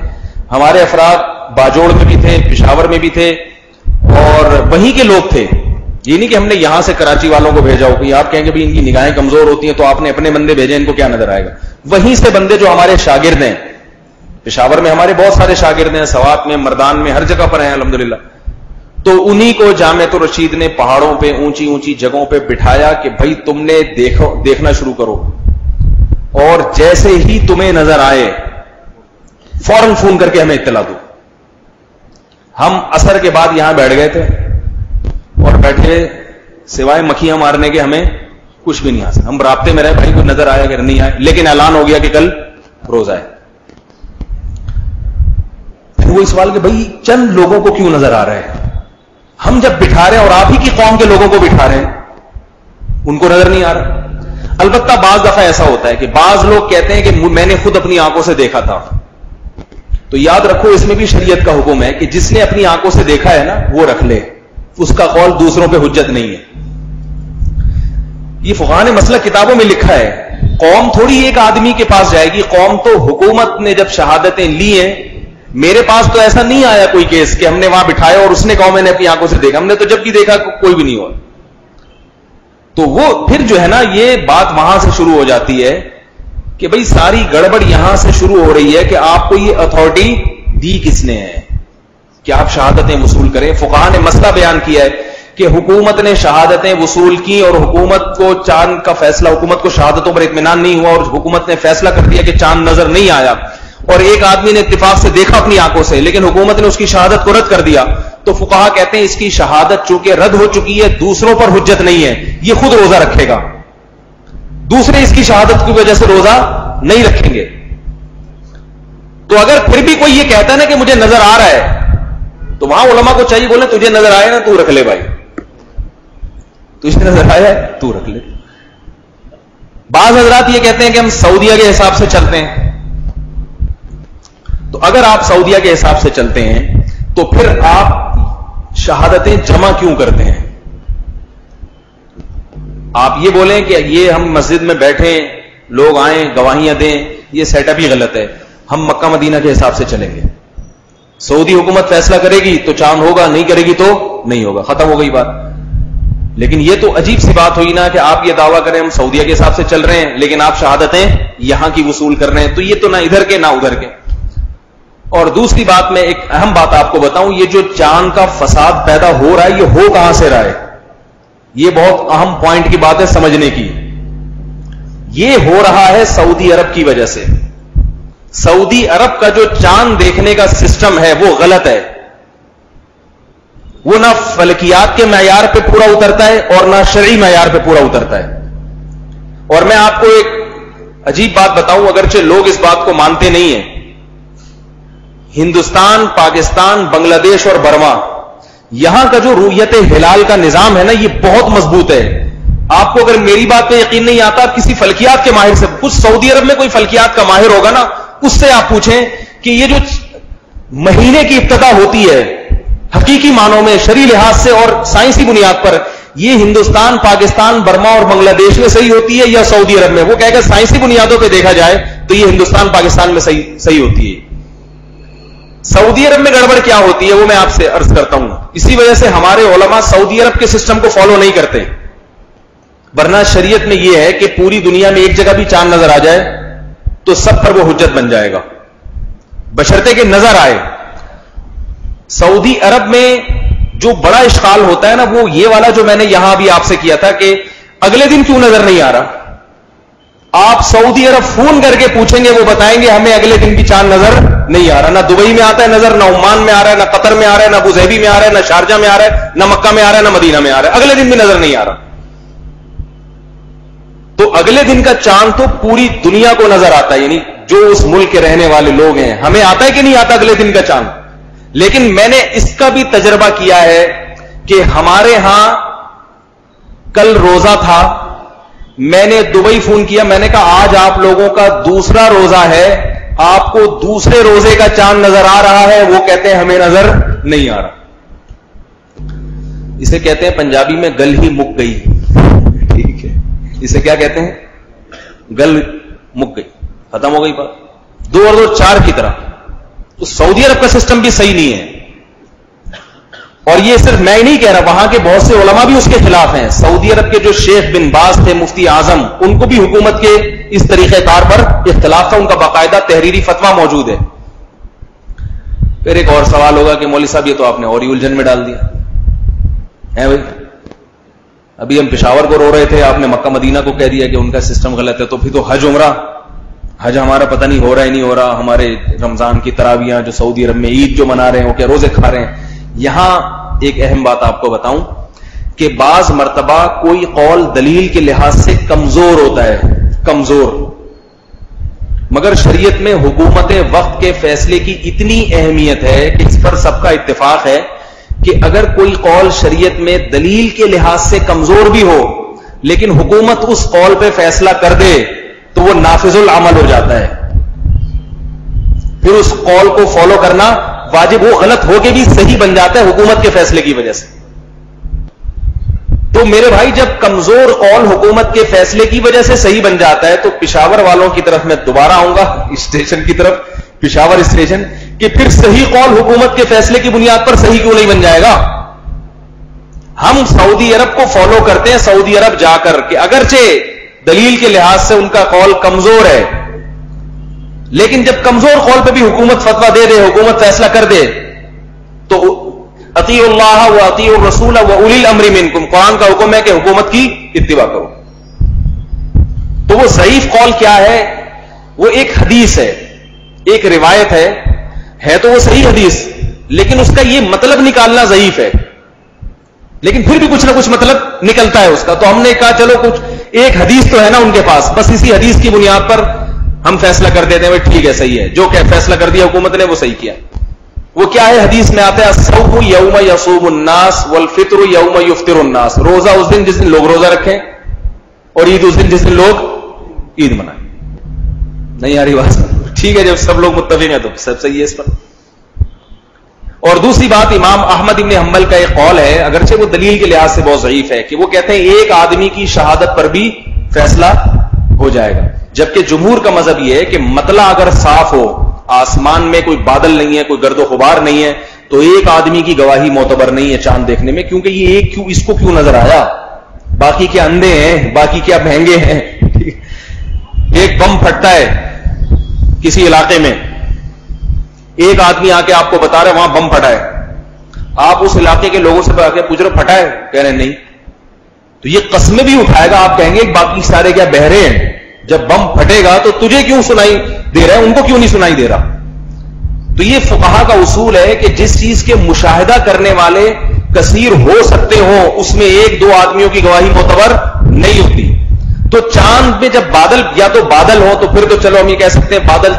ہمارے افراد باجوڑ میں بھی تھے, پشاور میں بھی تھے, اور وہیں کے لوگ تھے. یہ نہیں کہ ہم نے یہاں سے کراچی والوں کو بھیجا ہو کہ آپ کہیں گے بھی ان کی نگاہیں کمزور ہوتی ہیں تو آپ نے اپنے بندے بھیجے, ان کو کیا نظر آئے گا. وہیں سے بندے جو ہمارے شاگرد ہیں, پشاور میں ہمارے بہت سارے شاگرد ہیں, سوات میں, مردان میں, ہر جگہ پر ہیں الحمدللہ. تو انہی کو جامعۃ الرشید نے پہاڑوں پہ, اونچی اونچی جگہوں پہ بٹھایا کہ بھائی تم نے دیکھنا شروع کرو, اور جیسے ہی تمہیں نظر آئے فوراً فون کر کے ہمیں اطلاع دو. ہم عصر کے بعد یہاں بیٹھ گئے تھے, اور بیٹھے سوائے مکھیاں مارنے کے ہمیں کچھ بھی نہیں آ سکتا. ہم رابطے میں رہے, بھائی کوئی نظر آیا اگر نہیں آئے, لیکن اعلان ہو گیا کہ کل روزہ ہے. پھر وہ سوال کہ بھائی چند لوگوں کو کیوں نظر آ رہا ہے؟ ہم جب بٹھا رہے ہیں اور آپ ہی کی قوم کے لوگوں کو بٹھا رہے ہیں, ان کو نظر نہیں آ رہا. البتہ بعض دفعہ ایسا ہوتا ہے کہ بعض لوگ کہتے ہیں کہ میں نے خود اپنی آنکھوں سے دیکھا تھا. تو یاد رکھو اس میں بھی شریعت کا حکم ہے کہ جس نے اپنی آنکھوں سے دیکھا ہے نا وہ رکھ لے, اس کا قول دوسروں پہ حجت نہیں ہے. یہ فقہاء نے مسئلہ کتابوں میں لکھا ہے. قوم تھوڑی ایک آدمی کے پاس جائے گی, قوم تو حکومت نے جب شہادتیں لی ہیں, میرے پاس تو ایسا نہیں آیا کوئی کیس کہ ہم نے وہاں بٹھایا اور اس نے کہا میں نے اپنی آنکھوں سے دیکھا. ہم نے تو جب بھی دیکھا کوئی بھی نہیں ہوا. تو وہ پھر جو ہے نا یہ بات وہاں سے شروع ہو جاتی ہے کہ بھئی ساری گڑبڑ یہاں سے شروع ہو رہی ہے کہ آپ کو یہ اتھارٹی دی کس نے ہے کہ آپ شہادتیں وصول کریں. فقہاء نے مسئلہ بیان کیا ہے کہ حکومت نے شہادتیں وصول کی, اور حکومت کو چاند کا فیصلہ, حکومت کو شہادتوں پر اطمینان نہیں ہوا, اور حکومت نے فیصلہ کر دیا کہ چاند نظر نہیں آیا, اور ایک آدمی نے اتفاق سے دیکھا اپنی آنکھوں سے, لیکن حکومت نے اس کی شہادت کو رد کر دیا. تو فقہاء کہتے ہیں اس کی شہادت چونکہ رد ہو چکی ہے, دوسروں پر حجت نہیں ہے, یہ خود روزہ رکھے گا, دوسرے اس کی شہادت کی وجہ سے روزہ نہیں رکھیں گے. تو اگر پھر بھی کوئی یہ کہتا ہے نا کہ مجھے نظر آ رہا ہے, تو وہاں علماء کو چاہیے بولے تجھے نظر آئے نا تو رکھ لے بھائی, تجھے نظر آیا ہے تو رکھ لے. بعض حضرات یہ کہتے ہیں کہ ہم سعودیہ کے حساب سے چلتے ہیں. تو اگر آپ سعودیہ کے حساب سے چلتے ہیں تو پھر آپ شہادتیں جمع کیوں کرتے ہیں؟ آپ یہ بولیں کہ یہ ہم مسجد میں بیٹھیں, لوگ آئیں گواہیاں دیں, یہ سیٹ اپ ہی غلط ہے. ہم مکہ مدینہ کے حساب سے چلیں گے. سعودی حکومت فیصلہ کرے گی تو چاند ہوگا, نہیں کرے گی تو نہیں ہوگا, ختم ہو گئی بات. لیکن یہ تو عجیب سی بات ہوئی نا کہ آپ یہ دعویٰ کریں ہم سعودیہ کے حساب سے چل رہے ہیں, لیکن آپ شہادتیں یہاں کی وصول کر رہے ہیں. تو یہ تو نہ ادھر کے نہ ادھر کے. اور دوسری بات میں ایک اہم بات آپ کو بتاؤں, یہ جو چاند کا فساد پیدا ہو رہا ہے یہ ہو کہاں سے رہا ہے؟ یہ بہت اہم پوائنٹ کی بات ہے سمجھنے کی. یہ ہو رہا ہے سعودی عرب کی وجہ سے. سعودی عرب کا جو چاند دیکھنے کا سسٹم ہے وہ غلط ہے. وہ نہ فلکیات کے معیار پہ پورا اترتا ہے اور نہ شرعی معیار پہ پورا اترتا ہے. اور میں آپ کو ایک عجیب بات بتاؤں, اگرچہ لوگ اس بات کو مانتے نہیں ہیں, ہندوستان, پاکستان, بنگلہ دیش اور برما, یہاں کا جو رؤیت ہلال کا نظام ہے نا یہ بہت مضبوط ہے. آپ کو اگر میری بات پہ یقین نہیں آتا, آپ کسی فلکیات کے ماہر سے, کچھ سعودی عرب میں کوئی فلکیات کا ماہر ہوگا نا, اس سے آپ پوچھیں کہ یہ جو مہینے کی ابتدا ہوتی ہے حقیقی معنوں میں شرعی لحاظ سے اور سائنسی بنیاد پر, یہ ہندوستان, پاکستان, برما اور بنگلہ دیش میں صحیح ہوتی ہے یا سعودی عرب میں؟ وہ کہے گا سائنسی بنیادوں پہ دیکھا جائے تو یہ ہندوستان, پاکستان میں صحیح ہوتی ہے. سعودی عرب میں گڑبڑ کیا ہوتی ہے وہ میں آپ سے عرض کرتا ہوں. اسی وجہ سے ہمارے علماء سعودی عرب کے سسٹم کو فالو نہیں کرتے, ورنہ شریعت میں یہ ہے کہ پوری دنیا میں ایک جگہ بھی چاند نظر آ جائے تو سب پر وہ حجت بن جائے گا, بشرطے کہ نظر آئے. سعودی عرب میں جو بڑا اشکال ہوتا ہے نا وہ یہ والا جو میں نے یہاں بھی آپ سے کیا تھا کہ اگلے دن کیوں نظر نہیں آ رہا. آپ سعودی عرب فون کر کے پوچھیں گے, وہ بتائیں گے ہمیں اگلے دن بھی چاند نظر نہیں آ رہا. نہ دبئی میں آتا ہے نظر, نہ عمان میں آ رہا ہے, نہ قطر میں آ رہا ہے, نہ ابوظہبی میں آ رہا ہے, نہ شارجہ میں آ رہا ہے, نہ مکہ میں آ رہا ہے, نہ مدینہ میں آ رہا ہے. اگلے دن بھی نظر نہیں آ رہا. تو اگلے دن کا چاند تو پوری دنیا کو نظر آتا ہے, یعنی جو اس ملک کے رہنے والے لوگ ہیں. ہمیں آتا ہے کہ نہیں آتا اگلے دن کا چاند؟ لیکن میں نے اس کا بھی تجربہ کیا ہے کہ ہمارے ہاں کل روزہ تھا, میں نے دبئی فون کیا, میں نے کہا آج آپ لوگوں کا دوسرا روزہ ہے, آپ کو دوسرے روزے کا چاند نظر آ رہا ہے؟ وہ کہتے ہیں ہمیں نظر نہیں آ رہا. اسے کہتے ہیں پنجابی میں گل ہی مک گئی. ٹھیک ہے, اسے کیا کہتے ہیں؟ گل مک گئی, ختم ہو گئی بات، 2 اور 2 4 کی طرح. تو سعودی عرب کا سسٹم بھی صحیح نہیں ہے. اور یہ صرف میں ہی نہیں کہہ رہا، وہاں کے بہت سے علماء بھی اس کے خلاف ہیں. سعودی عرب کے جو شیخ بن باز تھے، مفتی اعظم، ان کو بھی حکومت کے اس طریقہ کار پر اختلاف تھا. ان کا باقاعدہ تحریری فتویٰ موجود ہے. پھر ایک اور سوال ہوگا کہ مولوی صاحب یہ تو آپ نے اور ہی الجھن میں ڈال دیا ہے بھائی. ابھی ہم پشاور کو رو رہے تھے، آپ نے مکہ مدینہ کو کہہ دیا کہ ان کا سسٹم غلط ہے. تو پھر تو حج عمرہ، حج ہمارا پتہ نہیں ہو رہا ہے نہیں ہو رہا. ہمارے رمضان کی تراویحاں جو سعودی عرب میں عید جو منا رہے ہیں وہ کیا روزے کھا رہے ہیں. یہاں ایک اہم بات آپ کو بتاؤں کہ بعض مرتبہ کوئی قول دلیل کے لحاظ سے کمزور ہوتا ہے، کمزور، مگر شریعت میں حکومت وقت کے فیصلے کی اتنی اہمیت ہے کہ اس پر سب کا اتفاق ہے کہ اگر کوئی قول شریعت میں دلیل کے لحاظ سے کمزور بھی ہو لیکن حکومت اس قول پہ فیصلہ کر دے تو وہ نافذ العمل ہو جاتا ہے. پھر اس قول کو فالو کرنا واجب، وہ غلط ہو کے بھی صحیح بن جاتا ہے حکومت کے فیصلے کی وجہ سے. تو میرے بھائی جب کمزور قول حکومت کے فیصلے کی وجہ سے صحیح بن جاتا ہے تو پشاور والوں کی طرف میں دوبارہ آؤں گا، اسٹیشن کی طرف، پشاور اسٹیشن، کہ پھر صحیح قول حکومت کے فیصلے کی بنیاد پر صحیح کیوں نہیں بن جائے گا. ہم سعودی عرب کو فالو کرتے ہیں، سعودی عرب جا کر کہ اگرچہ دلیل کے لحاظ سے ان کا قول کمزور ہے لیکن جب کمزور قول پہ بھی حکومت فتویٰ دے دے، حکومت فیصلہ کر دے تو اطیعوا اللہ و اطیعوا الرسول و اولی الامر منکم، قرآن کا حکم ہے کہ حکومت کی اتباع کرو. تو وہ ضعیف قول کیا ہے؟ وہ ایک حدیث ہے، ایک روایت ہے تو وہ صحیح حدیث، لیکن اس کا یہ مطلب نکالنا ضعیف ہے، لیکن پھر بھی کچھ نہ کچھ مطلب نکلتا ہے اس کا. تو ہم نے کہا چلو کچھ ایک حدیث تو ہے نا ان کے پاس، بس اسی حدیث کی بنیاد پر ہم فیصلہ کر دیتے ہیں ٹھیک ہے صحیح ہے، جو کہ فیصلہ کر دیا حکومت نے وہ صحیح کیا. وہ کیا ہے؟ حدیث میں آتا ہے الصوم یوم یصوم الناس والفطر یوم یفطر الناس، روزہ اس دن جس دن لوگ روزہ رکھیں اور عید اس دن جس دن لوگ عید منائیں. نہیں آ رہی بات؟ ٹھیک ہے، جب سب لوگ متفق ہیں تو سب صحیح ہے اس پر. اور دوسری بات، امام احمد ابن حنبل کا ایک قول ہے، اگرچہ وہ دلیل کے لحاظ سے بہت ضعیف ہے، کہ وہ کہتے ہیں ایک آدمی کی شہادت پر بھی فیصلہ ہو جائے گا. جبکہ جمہور کا مذہب یہ ہے کہ مطلع اگر صاف ہو، آسمان میں کوئی بادل نہیں ہے، کوئی گرد و غبار نہیں ہے، تو ایک آدمی کی گواہی معتبر نہیں ہے چاند دیکھنے میں، کیونکہ یہ ایک کیوں اس کو کیوں نظر آیا، باقی کیا اندھے ہیں، باقی کیا بہنگے ہیں. ایک بم پھٹتا ہے کسی علاقے میں، ایک آدمی آ کے آپ کو بتا رہا ہے وہاں بم پھٹا ہے، آپ اس علاقے کے لوگوں سے آ کے پوچھ رہے پھٹا ہے، کہہ رہے نہیں، تو یہ قسمیں بھی اٹھائے گا. آپ کہیں گے باقی سارے کیا بہرے ہیں؟ جب بم پھٹے گا تو تجھے کیوں سنائی دے رہا ہے، ان کو کیوں نہیں سنائی دے رہا. تو یہ فقہا کا اصول ہے کہ جس چیز کے مشاہدہ کرنے والے کثیر ہو سکتے ہوں اس میں ایک دو آدمیوں کی گواہی معتبر نہیں ہوتی. تو چاند میں جب بادل یا تو بادل ہو تو پھر تو چلو ہم یہ کہہ سکتے ہیں بادل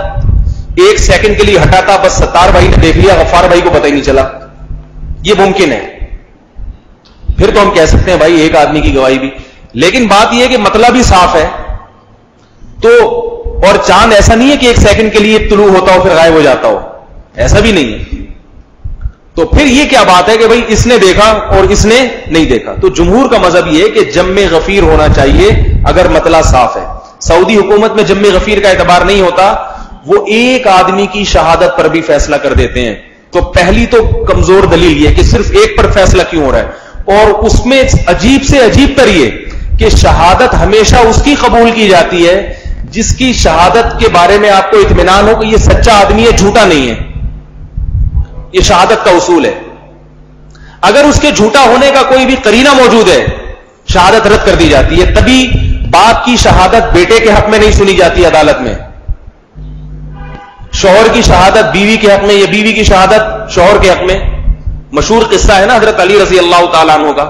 ایک سیکنڈ کے لیے ہٹاتا، بس ستار بھائی نے دیکھ لیا، غفار بھائی کو پتہ ہی نہیں چلا، یہ ممکن ہے، پھر تو ہم کہہ سکتے ہیں بھائی ایک آدمی کی گواہی بھی. لیکن بات یہ ہے کہ مطلب بھی صاف ہے تو، اور چاند ایسا نہیں ہے کہ ایک سیکنڈ کے لیے طلوع ہوتا ہو پھر غائب ہو جاتا ہو، ایسا بھی نہیں ہے. تو پھر یہ کیا بات ہے کہ بھائی اس نے دیکھا اور اس نے نہیں دیکھا. تو جمہور کا مذہب یہ ہے کہ جم غفیر ہونا چاہیے اگر مطلع صاف ہے. سعودی حکومت میں جم غفیر کا اعتبار نہیں ہوتا، وہ ایک آدمی کی شہادت پر بھی فیصلہ کر دیتے ہیں. تو پہلی تو کمزور دلیل یہ کہ صرف ایک پر فیصلہ کیوں ہو رہا ہے، اور اس میں عجیب سے عجیب تر یہ کہ شہادت ہمیشہ اس کی قبول کی جاتی ہے جس کی شہادت کے بارے میں آپ کو اطمینان ہو کہ یہ سچا آدمی ہے، جھوٹا نہیں ہے. یہ شہادت کا اصول ہے. اگر اس کے جھوٹا ہونے کا کوئی بھی قرینہ موجود ہے شہادت رد کر دی جاتی ہے. تبھی باپ کی شہادت بیٹے کے حق میں نہیں سنی جاتی عدالت میں، شوہر کی شہادت بیوی کے حق میں، یا بیوی کی شہادت شوہر کے حق میں. مشہور قصہ ہے نا حضرت علی رضی اللہ تعالیٰ عنہ کا.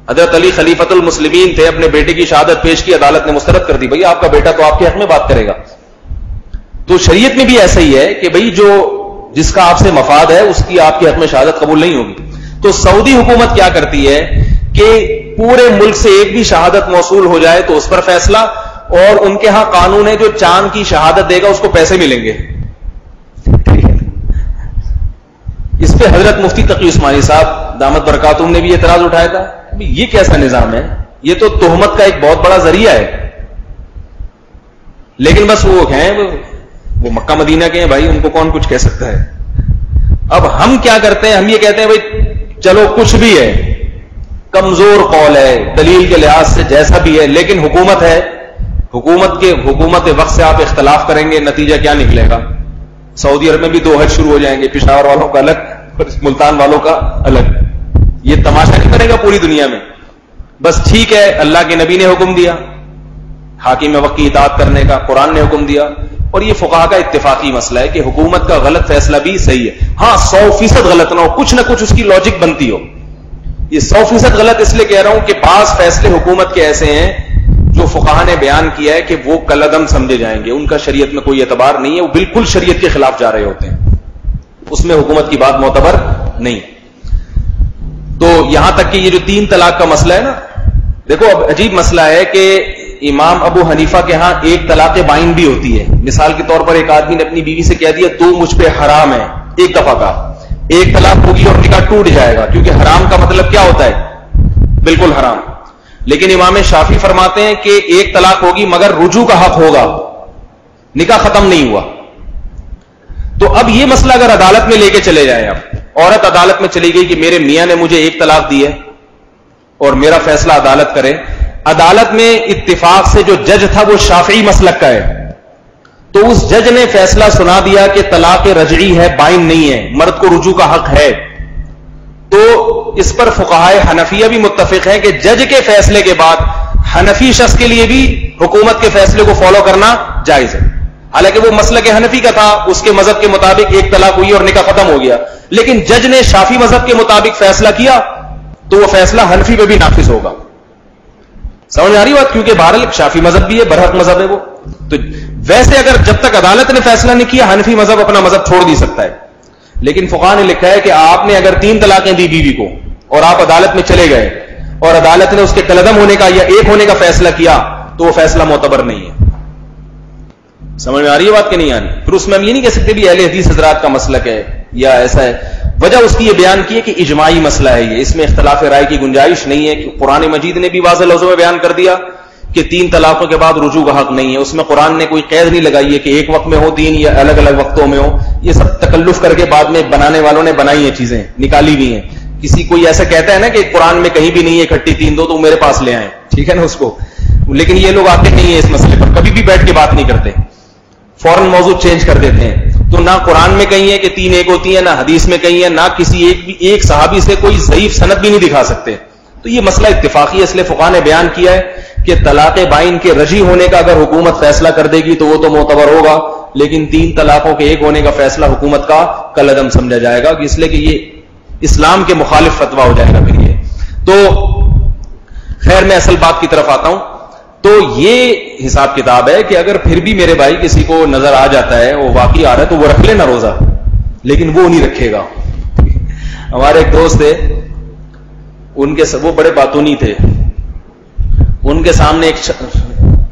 حضرت علی خلیفۃ المسلمین تھے، اپنے بیٹے کی شہادت پیش کی، عدالت نے مسترد کر دی، بھئی آپ کا بیٹا تو آپ کے حق میں بات کرے گا. تو شریعت میں بھی ایسا ہی ہے کہ بھئی جو جس کا آپ سے مفاد ہے اس کی آپ کے حق میں شہادت قبول نہیں ہوگی. تو سعودی حکومت کیا کرتی ہے کہ پورے ملک سے ایک بھی شہادت موصول ہو جائے تو اس پر فیصلہ، اور ان کے ہاں قانون ہے جو چاند کی شہادت دے گا اس کو پیسے ملیں گے. اس پہ حضرت مفتی تقی عثمانی صاحب دامت برکاتہم نے بھی اعتراض اٹھایا تھا. یہ کیسا نظام ہے؟ یہ تو تہمت کا ایک بہت بڑا ذریعہ ہے. لیکن بس وہ ہیں وہ مکہ مدینہ کے ہیں بھائی، ان کو کون کچھ کہہ سکتا ہے. اب ہم کیا کرتے ہیں؟ ہم یہ کہتے ہیں بھائی چلو کچھ بھی ہے، کمزور قول ہے دلیل کے لحاظ سے جیسا بھی ہے، لیکن حکومت ہے، حکومت وقت سے آپ اختلاف کریں گے، نتیجہ کیا نکلے گا؟ سعودی عرب میں بھی 2 حج شروع ہو جائیں گے، پشاور والوں کا الگ اور ملتان والوں کا الگ. یہ تماشا نہیں کرے گا پوری دنیا میں. بس ٹھیک ہے، اللہ کے نبی نے حکم دیا حاکم وقت کی اطاعت کرنے کا، قرآن نے حکم دیا، اور یہ فقہا کا اتفاقی مسئلہ ہے کہ حکومت کا غلط فیصلہ بھی صحیح ہے. ہاں 100% غلط نہ ہو، کچھ نہ کچھ اس کی لاجک بنتی ہو. یہ 100% غلط اس لیے کہہ رہا ہوں کہ بعض فیصلے حکومت کے ایسے ہیں جو فقہا نے بیان کیا ہے کہ وہ کالعدم سمجھے جائیں گے، ان کا شریعت میں کوئی اعتبار نہیں ہے، وہ بالکل شریعت کے خلاف جا رہے ہوتے ہیں، اس میں حکومت کی بات معتبر نہیں. تو یہاں تک کہ یہ جو 3 طلاق کا مسئلہ ہے نا، دیکھو اب عجیب مسئلہ ہے کہ امام ابو حنیفہ کے ہاں 1 طلاق بائن بھی ہوتی ہے. مثال کے طور پر ایک آدمی نے اپنی بیوی سے کہہ دیا تو مجھ پہ حرام ہے، 1 دفعہ کا، 1 طلاق ہوگی اور نکاح ٹوٹ جائے گا، کیونکہ حرام کا مطلب کیا ہوتا ہے؟ بالکل حرام. لیکن امام شافعی فرماتے ہیں کہ 1 طلاق ہوگی مگر رجوع کا حق ہوگا، نکاح ختم نہیں ہوا. تو اب یہ مسئلہ اگر عدالت میں لے کے چلے جائیں، اب عورت عدالت میں چلی گئی کہ میرے میاں نے مجھے 1 طلاق دی ہے اور میرا فیصلہ عدالت کرے. عدالت میں اتفاق سے جو جج تھا وہ شافعی مسلک کا ہے، تو اس جج نے فیصلہ سنا دیا کہ طلاق رجعی ہے، بائن نہیں ہے، مرد کو رجوع کا حق ہے. تو اس پر فقہائے حنفیہ بھی متفق ہیں کہ جج کے فیصلے کے بعد حنفی شخص کے لیے بھی حکومت کے فیصلے کو فالو کرنا جائز ہے. حالانکہ وہ مسلک حنفی کا تھا، اس کے مذہب کے مطابق 1 طلاق ہوئی اور نکاح ختم ہو گیا، لیکن جج نے شافعی مذہب کے مطابق فیصلہ کیا تو وہ فیصلہ حنفی پہ بھی نافذ ہوگا. سمجھ آ رہی بات؟ کیونکہ بہرحال شافعی مذہب بھی ہے، برحق مذہب ہے وہ. تو ویسے اگر جب تک عدالت نے فیصلہ نہیں کیا، حنفی مذہب اپنا مذہب چھوڑ نہیں سکتا ہے. لیکن فقہا نے لکھا ہے کہ آپ نے اگر 3 طلاقیں دی بیوی کو اور آپ عدالت میں چلے گئے اور عدالت نے اس کے کالعدم ہونے کا یا 1 ہونے کا فیصلہ کیا تو وہ فیصلہ معتبر نہیں ہے. سمجھ میں آ رہی ہے بات کہ نہیں آ رہی؟ پھر اس میں ہم یہ نہیں کہہ سکتے بھی اہل حدیث حضرات کا مسلک ہے یا ایسا ہے. وجہ اس کی یہ بیان کی ہے کہ اجماعی مسئلہ ہے یہ، اس میں اختلاف رائے کی گنجائش نہیں ہے. کہ قرآن مجید نے بھی واضح لفظوں میں بیان کر دیا کہ 3 طلاقوں کے بعد رجوع کا حق نہیں ہے. اس میں قرآن نے کوئی قید نہیں لگائی ہے کہ ایک وقت میں ہو 3 یا الگ الگ وقتوں میں ہو. یہ سب تکلف کر کے بعد میں بنانے والوں نے بنائی ہیں، چیزیں نکالی بھی ہیں. کسی کوئی ایسا کہتا ہے نا کہ قرآن میں کہیں بھی نہیں ہے اکٹھی 3 دو، تو میرے پاس لے آئیں، ٹھیک ہے نا اس کو. لیکن یہ لوگ آتے نہیں ہیں اس مسئلے پر، کبھی بھی بیٹھ کے بات نہیں کرتے، فوراً موضوع چینج کر دیتے ہیں. تو نہ قرآن میں کہیں ہے کہ 3 ایک ہوتی ہے، نہ حدیث میں کہیں ہے، نہ کسی ایک صحابی سے کوئی ضعیف سند بھی نہیں دکھا سکتے. تو یہ مسئلہ اتفاقی ہے، اس لیے فقہا نے بیان کیا ہے کہ طلاق بائن کے رجی ہونے کا اگر حکومت فیصلہ کر دے گی تو وہ تو معتبر ہوگا، لیکن 3 طلاقوں کے 1 ہونے کا فیصلہ حکومت کا کالعدم سمجھا جائے گا، اس لیے کہ یہ اسلام کے مخالف فتویٰ ہو جائے گا پھر یہ. تو خیر میں اصل بات کی طرف آتا ہوں. تو یہ حساب کتاب ہے کہ اگر پھر بھی میرے بھائی کسی کو نظر آ جاتا ہے، وہ واقعی آ رہا ہے، تو وہ رکھ لینا روزہ، لیکن وہ نہیں رکھے گا. ہمارے ایک دوست تھے، ان کے وہ بڑے باتونی تھے. ان کے سامنے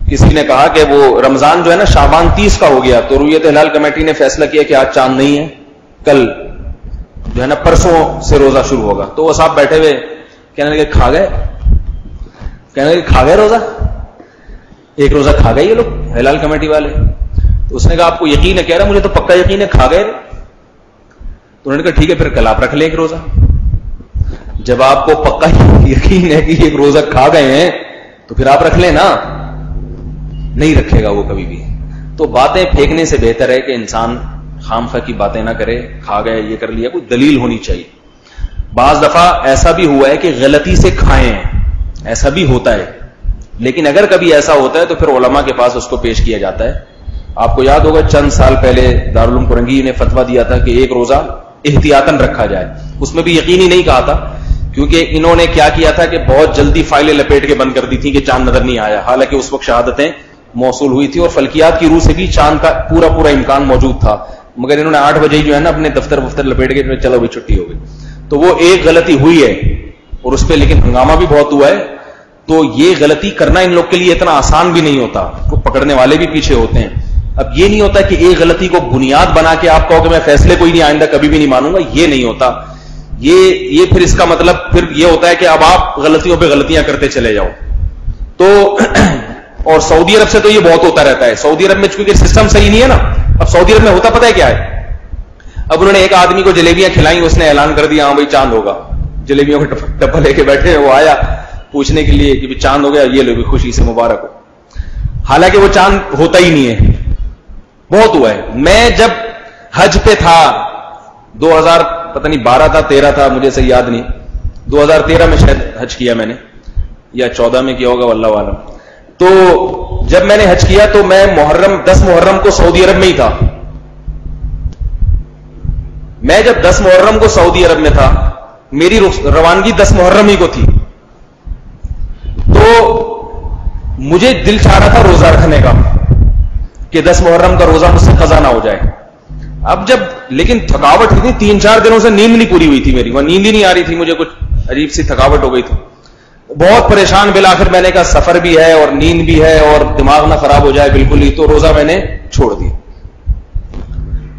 کسی نے کہا کہ وہ رمضان جو ہے نا شعبان 30 کا ہو گیا، تو رؤیت ہلال کمیٹی نے فیصلہ کیا کہ آج چاند نہیں ہے، کل جو ہے نا پرسوں سے روزہ شروع ہوگا. تو وہ صاحب بیٹھے ہوئے کہنے لگے کھا گئے روزہ، 1 روزہ کھا گئے یہ لوگ ہلال کمیٹی والے. تو اس نے کہا آپ کو یقین ہے؟ کہہ رہا مجھے تو پکا یقین ہے کھا گئے. تو انہوں نے کہا ٹھیک ہے پھر کل آپ رکھ لیں 1 روزہ. جب آپ کو پکا یقین ہے کہ 1 روزہ کھا گئے ہیں تو پھر آپ رکھ لیں نا. نہیں رکھے گا وہ کبھی بھی. تو باتیں پھینکنے سے بہتر ہے کہ انسان خامخواہ کی باتیں نہ کرے. کھا گئے، یہ کر لیا، کوئی دلیل ہونی چاہیے. بعض دفعہ ایسا بھی ہوا ہے کہ غلطی سے کھائے ہیں، ایسا بھی ہوتا ہے، لیکن اگر کبھی ایسا ہوتا ہے تو پھر علماء کے پاس اس کو پیش کیا جاتا ہے. آپ کو یاد ہوگا چند سال پہلے دارالعلوم کرنگی نے فتویٰ دیا تھا کہ 1 روزہ احتیاطاً رکھا جائے. اس میں بھی یقینی نہیں کہا تھا، کیونکہ انہوں نے کیا کیا تھا کہ بہت جلدی فائلیں لپیٹ کے بند کر دی تھی کہ چاند نظر نہیں آیا، حالانکہ اس وقت شہادتیں موصول ہوئی تھی اور فلکیات کی روح سے بھی چاند کا پورا امکان موجود تھا. مگر انہوں نے 8 بجے جو ہے نا اپنے دفتر لپیٹ کے چلو بھی چھٹی ہو گئی. تو وہ ایک غلطی ہوئی ہے اور اس پہ لیکن ہنگامہ بھی بہت ہوا ہے. تو یہ غلطی کرنا ان لوگ کے لیے اتنا آسان بھی نہیں ہوتا، کو پکڑنے والے بھی پیچھے ہوتے ہیں. اب یہ نہیں ہوتا کہ ایک غلطی کو بنیاد بنا کے آپ کہو کہ میں فیصلے کوئی نہیں آئندہ کبھی بھی نہیں مانوں گا، یہ نہیں ہوتا. یہ پھر اس کا مطلب پھر یہ ہوتا ہے کہ اب آپ غلطیوں پہ غلطیاں کرتے چلے جاؤ. تو اور سعودی عرب سے تو یہ بہت ہوتا رہتا ہے. سعودی عرب میں چونکہ سسٹم صحیح نہیں ہے نا. اب سعودی عرب میں ہوتا پتہ ہے کیا ہے؟ اب انہوں نے ایک آدمی کو جلیبیاں کھلائیں, اس نے اعلان کر دیا ہاں بھائی چاند ہوگا. جلیبیوں کا ڈبہ لے کے بیٹھے, وہ آیا پوچھنے کے لیے کہ چاند ہو گیا, یہ لو خوشی سے مبارک ہو. حالانکہ وہ چاند ہوتا ہی نہیں ہے. بہت ہوا ہے. میں جب حج پہ تھا 2000 پتہ نہیں 12 تھا 13 تھا, مجھے صحیح یاد نہیں, 2013 میں شاید حج کیا میں نے, یا 14 میں کیا ہوگا واللہ عالم. تو جب میں نے حج کیا تو میں 10 محرم کو سعودی عرب میں ہی تھا. میں جب 10 محرم کو سعودی عرب میں تھا, میری روانگی 10 محرم ہی کو تھی, تو مجھے دل چاہ رہا تھا روزہ رکھنے کا کہ 10 محرم کا روزہ مجھ سے قضا نہ ہو جائے. اب جب لیکن تھکاوٹ اتنی 3-4 دنوں سے نیند نہیں پوری ہوئی تھی میری, وہ نیند ہی نہیں آ رہی تھی مجھے, کچھ عجیب سی تھکاوٹ ہو گئی تھی, بہت پریشان. بالآخر میں نے کہا سفر بھی ہے اور نیند بھی ہے اور دماغ نہ خراب ہو جائے بالکل ہی, تو روزہ میں نے چھوڑ دیا.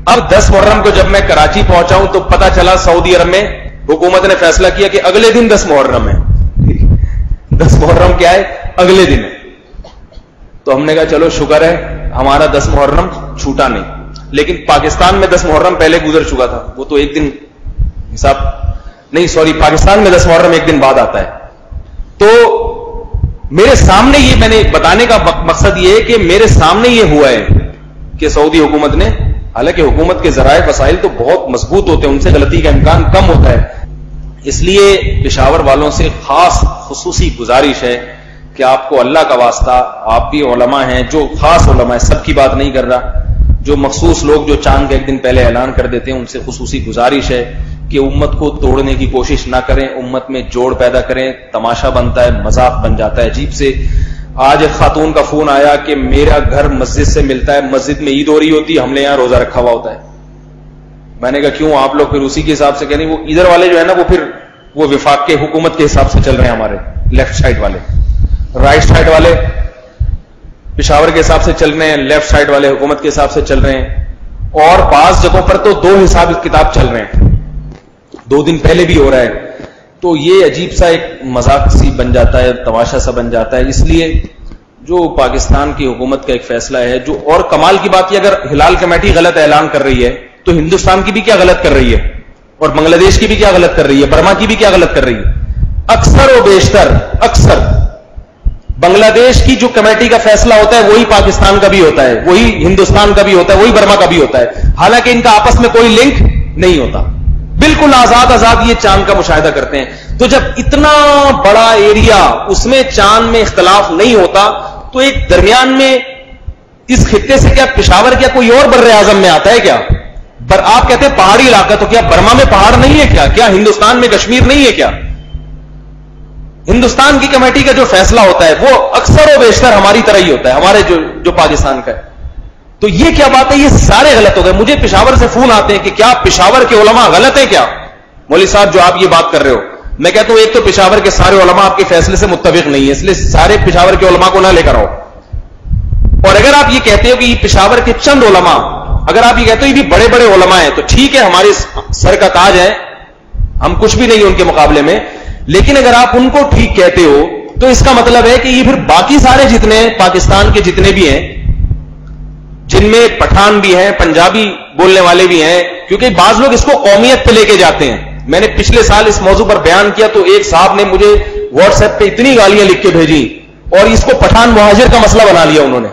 اب 10 محرم کو جب میں کراچی پہنچا ہوں تو پتا چلا سعودی عرب میں حکومت نے فیصلہ کیا کہ اگلے دن 10 محرم ہے. 10 محرم کیا ہے؟ اگلے دن ہے. تو ہم نے کہا چلو شکر ہے ہمارا 10 محرم چھوٹا نہیں. لیکن پاکستان میں 10 محرم پہلے گزر چکا تھا, وہ تو ایک دن حساب نہیں, سوری, پاکستان میں 10 محرم ایک دن بعد آتا ہے. تو میرے سامنے یہ, میں نے بتانے کا مقصد یہ ہے کہ میرے سامنے یہ ہوا ہے کہ سعودی حکومت نے, حالانکہ حکومت کے ذرائع وسائل تو بہت مضبوط ہوتے ہیں, ان سے غلطی کا امکان کم ہوتا ہے, اس لیے پشاور والوں سے خاص خصوصی گزارش ہے کہ آپ کو اللہ کا واسطہ, آپ بھی علماء ہیں, جو خاص علماء ہیں, سب کی بات نہیں کر رہا, جو مخصوص لوگ جو چاند کے ایک دن پہلے اعلان کر دیتے ہیں, ان سے خصوصی گزارش ہے کہ امت کو توڑنے کی کوشش نہ کریں, امت میں جوڑ پیدا کریں. تماشا بنتا ہے, مذاق بن جاتا ہے عجیب سے. آج ایک خاتون کا فون آیا کہ میرا گھر مسجد سے ملتا ہے, مسجد میں عید ہو رہی ہوتی ہے, ہم نے یہاں روزہ رکھا ہوا ہوتا ہے. میں نے کہا کیوں, آپ لوگ پھر اسی کے حساب سے کہیں, وہ ادھر والے جو ہے نا وہ پھر وہ وفاق کے حکومت کے حساب سے چل رہے ہیں, ہمارے لیفٹ سائڈ والے, رائٹ سائڈ والے پشاور کے حساب سے چل رہے ہیں, لیفٹ سائڈ والے حکومت کے حساب سے چل رہے ہیں. اور بعض جگہوں پر تو 2 حساب کتاب چل رہے ہیں, 2 دن پہلے بھی ہو رہا ہے. تو یہ عجیب سا ایک مذاق سی بن جاتا ہے, تماشا سا بن جاتا ہے. اس لیے جو پاکستان کی حکومت کا ایک فیصلہ ہے, جو اور کمال کی بات یہ, اگر ہلال کمیٹی غلط اعلان کر رہی ہے تو ہندوستان کی بھی کیا غلط کر رہی ہے, اور بنگلہ دیش کی بھی کیا غلط کر رہی ہے, برما کی بھی کیا غلط کر رہی ہے. اکثر و بیشتر اکثر بنگلہ دیش کی جو کمیٹی کا فیصلہ ہوتا ہے وہی پاکستان کا بھی ہوتا ہے, وہی ہندوستان کا بھی ہوتا ہے, وہی برما کا بھی ہوتا ہے, حالانکہ ان کا آپس میں کوئی لنک نہیں ہوتا. بالکل آزاد یہ چاند کا مشاہدہ کرتے ہیں. تو جب اتنا بڑا ایریا, اس میں چاند میں اختلاف نہیں ہوتا, تو ایک درمیان میں اس خطے سے کیا پشاور کیا کوئی اور بر اعظم میں آتا ہے کیا؟ آپ کہتے ہیں پہاڑی علاقہ, تو کیا برما میں پہاڑ نہیں ہے کیا؟ کیا ہندوستان میں کشمیر نہیں ہے کیا؟ ہندوستان کی کمیٹی کا جو فیصلہ ہوتا ہے وہ اکثر و بیشتر ہماری طرح ہی ہوتا ہے, ہمارے جو پاکستان کا ہے. تو یہ کیا بات ہے, یہ سارے غلط ہو گئے. مجھے پشاور سے فون آتے ہیں کہ کیا پشاور کے علماء غلط ہیں کیا؟ مولوی صاحب جو آپ یہ بات کر رہے ہو, میں کہتا ہوں ایک تو پشاور کے سارے علماء آپ کے فیصلے سے متفق نہیں ہے, اس لیے سارے پشاور کے علماء کو نہ لے کر آؤ. اور اگر آپ یہ کہتے ہو کہ یہ پشاور کے چند علماء, اگر آپ یہ کہتے ہو یہ بھی بڑے بڑے علماء ہیں, تو ٹھیک ہے, ہمارے سر کا تاج ہے, ہم کچھ بھی نہیں ان کے مقابلے میں. لیکن اگر آپ ان کو ٹھیک کہتے ہو تو اس کا مطلب ہے کہ یہ پھر باقی سارے جتنے پاکستان کے جتنے بھی ہیں, جن میں پٹھان بھی ہیں, پنجابی بولنے والے بھی ہیں, کیونکہ بعض لوگ اس کو قومیت پہ لے کے جاتے ہیں. میں نے پچھلے سال اس موضوع پر بیان کیا تو ایک صاحب نے مجھے واٹس ایپ پہ اتنی گالیاں لکھ کے بھیجی, اور اس کو پٹھان مہاجر کا مسئلہ بنا لیا انہوں نے.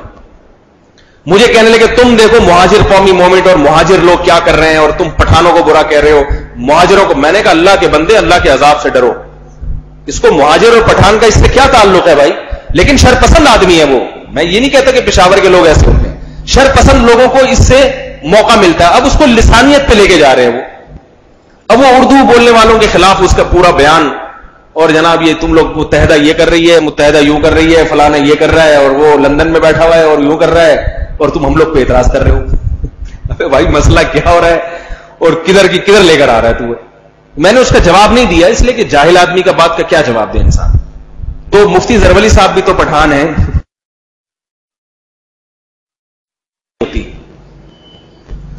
مجھے کہنے لگے تم دیکھو مہاجر قومی موومنٹ اور مہاجر لوگ کیا کر رہے ہیں, اور تم پٹھانوں کو برا کہہ رہے ہو, مہاجروں کو. میں نے کہا اللہ کے بندے, اللہ کے عذاب سے ڈرو. اس کو مہاجر اور پٹھان کا اس سے کیا تعلق ہے بھائی؟ لیکن شرپسند آدمی ہے وہ. میں یہ نہیں کہتا کہ پشاور کے لوگ ایسے ہوتے ہیں, شرپسند لوگوں کو اس سے موقع ملتا ہے. اب اس کو لسانیت پہ لے کے جا رہے ہیں وہ. اب وہ اردو بولنے والوں کے خلاف اس کا پورا بیان, اور جناب یہ تم لوگ متحدہ یہ کر رہی ہے, متحدہ یوں کر رہی ہے, فلانا یہ کر رہا ہے, اور وہ لندن میں بیٹھا ہوا ہے اور یوں کر رہا ہے, اور تم ہم لوگ پہ اعتراض کر رہے ہو. ارے بھائی مسئلہ کیا ہو رہا ہے, اور کدھر کی کدھر لے کر آ رہا ہے تو. میں نے اس کا جواب نہیں دیا, اس لیے کہ جاہل آدمی کا بات کا کیا جواب دے انسان. تو مفتی زرولی صاحب بھی تو پٹھان ہیں,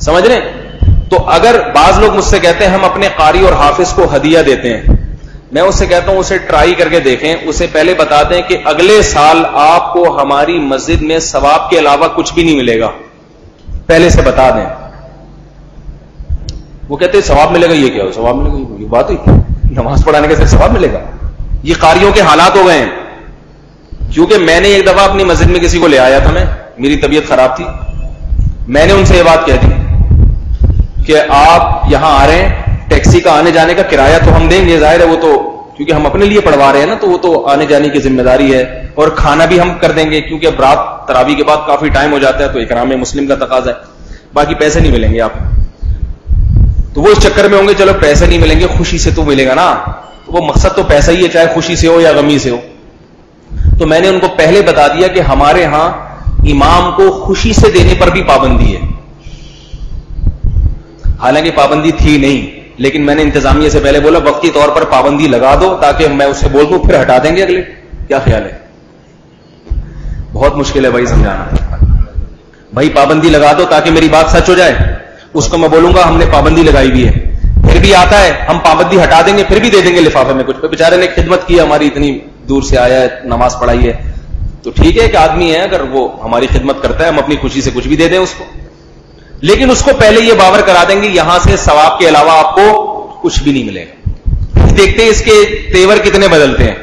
سمجھ رہے ہیں؟ تو اگر بعض لوگ مجھ سے کہتے ہیں ہم اپنے قاری اور حافظ کو ہدیہ دیتے ہیں, میں اس سے کہتا ہوں اسے ٹرائی کر کے دیکھیں, اسے پہلے بتا دیں کہ اگلے سال آپ کو ہماری مسجد میں ثواب کے علاوہ کچھ بھی نہیں ملے گا, پہلے سے بتا دیں. وہ کہتے ہیں ثواب ملے گا, یہ کیا ثواب ملے گا, یہ بات ہوئی, نماز پڑھانے کے صرف ثواب ملے گا. یہ قاریوں کے حالات ہو گئے ہیں. کیونکہ میں نے ایک دفعہ اپنی مسجد میں کسی کو لے آیا تھا, میری طبیعت خراب تھی, میں نے ان سے یہ بات کہہ دی کہ آپ یہاں آ رہے ہیں, ٹیکسی کا آنے جانے کا کرایہ تو ہم دیں گے, ظاہر ہے وہ تو کیونکہ ہم اپنے لیے پڑھوا رہے ہیں نا, تو وہ تو آنے جانے کی ذمہ داری ہے, اور کھانا بھی ہم کر دیں گے کیونکہ اب رات تراویح کے بعد کافی ٹائم ہو جاتا ہے, تو اکرام مسلم کا تقاضا ہے, باقی پیسے نہیں ملیں گے آپ. تو وہ اس چکر میں ہوں گے چلو پیسے نہیں ملیں گے, خوشی سے تو ملے گا نا, تو وہ مقصد تو پیسہ ہی ہے, چاہے خوشی سے ہو یا غمی سے ہو. تو میں نے ان کو پہلے بتا دیا کہ ہمارے ہاں امام کو خوشی سے دینے پر بھی پابندی ہے, حالانکہ پابندی تھی نہیں, لیکن میں نے انتظامیہ سے پہلے بولا وقتی طور پر پابندی لگا دو تاکہ میں اسے بول دوں پھر ہٹا دیں گے اگلے. کیا خیال ہے؟ بہت مشکل ہے بھائی سمجھانا. بھائی پابندی لگا دو تاکہ میری بات سچ ہو جائے. اس کو میں بولوں گا ہم نے پابندی لگائی ہوئی ہے, پھر بھی آتا ہے ہم پابندی ہٹا دیں گے, پھر بھی دے دیں گے لفافے میں کچھ. بیچارے نے خدمت کی, ہماری اتنی دور سے آیا ہے, نماز پڑھائی ہے, تو ٹھیک ہے کہ آدمی ہے, اگر وہ ہماری خدمت کرتا ہے ہم اپنی خوشی سے کچھ بھی دے دیں اس کو, لیکن اس کو پہلے یہ باور کرا دیں گے یہاں سے ثواب کے علاوہ آپ کو کچھ بھی نہیں ملے گا. دیکھتے ہیں اس کے تیور کتنے بدلتے ہیں.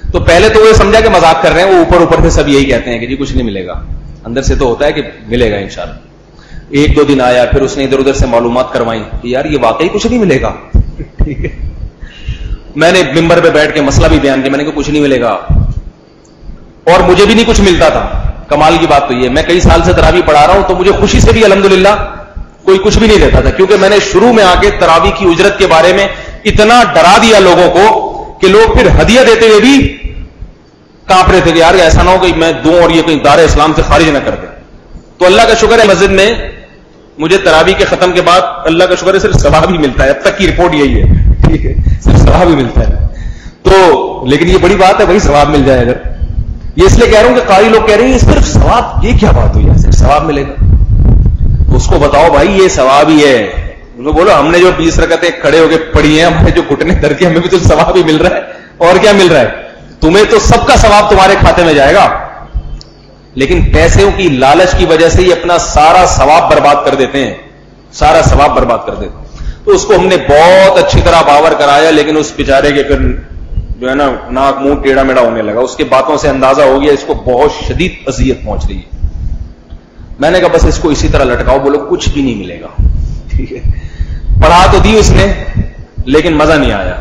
تو پہلے تو وہ سمجھا کہ مذاق کر رہے ہیں, وہ اوپر سے سب یہی کہتے ہیں کہ جی کچھ نہیں ملے گا, اندر سے تو ہوتا ہے کہ ملے گا انشاءاللہ. ایک دو دن آیا, پھر اس نے ادھر ادھر سے معلومات کروائیں کہ یار یہ واقعی کچھ نہیں ملے گا. ٹھیک ہے, میں نے ممبر پہ بیٹھ کے مسئلہ بھی بیان کیا, میں نے کہا کچھ نہیں ملے گا, اور مجھے بھی نہیں کچھ ملتا تھا. کمال کی بات تو یہ, میں کئی سال سے تراویح پڑھا رہا ہوں, تو مجھے خوشی سے بھی الحمدللہ کوئی کچھ بھی نہیں دیتا تھا, کیونکہ میں نے شروع میں آ کے تراویح کی اجرت کے بارے میں اتنا ڈرا دیا لوگوں کو کہ لوگ پھر ہدیہ دیتے ہوئے بھی کانپ رہے تھے کہ یار ایسا نہ ہو کہ میں دوں اور یہ کہیں دار اسلام سے خارج نہ کر دیں. تو اللہ کا شکر ہے مسجد میں مجھے تراویح کے ختم کے بعد اللہ کا شکر ہے صرف ثواب ہی ملتا ہے. اب تک کی رپورٹ یہی ہے, ٹھیک ہے, صرف ثواب ہی ملتا ہے. تو لیکن یہ بڑی بات ہے بھائی ثواب مل جائے. اگر یہ اس لیے کہہ رہا ہوں کہ قاری لوگ کہہ رہے ہیں صرف ثواب, یہ کیا بات ہوئی ہے صرف ثواب ملے گا, تو اس کو بتاؤ بھائی یہ ثواب ہی ہے. انہوں نے بولو ہم نے جو 20 رکعتیں کھڑے ہو کے پڑھی ہیں, ہمارے جو گھٹنے در کے, ہمیں بھی تو ثواب ہی مل رہا ہے, اور کیا مل رہا ہے تمہیں؟ تو سب کا ثواب تمہارے کھاتے میں جائے گا, لیکن پیسوں کی لالچ کی وجہ سے ہی اپنا سارا ثواب برباد کر دیتے ہیں, سارا ثواب برباد کر دیتے ہیں. تو اس کو ہم نے بہت اچھی طرح باور کرایا, لیکن اس بیچارے کے پھر جو ہے نا ناک منہ ٹیڑھا میڑھا ہونے لگا. اس کے باتوں سے اندازہ ہو گیا اس کو بہت شدید اذیت پہنچ رہی ہے. میں نے کہا بس اس کو اسی طرح لٹکاؤ, بولو کچھ بھی نہیں ملے گا. ٹھیک ہے, پڑھا تو دی اس نے, لیکن مزہ نہیں آیا,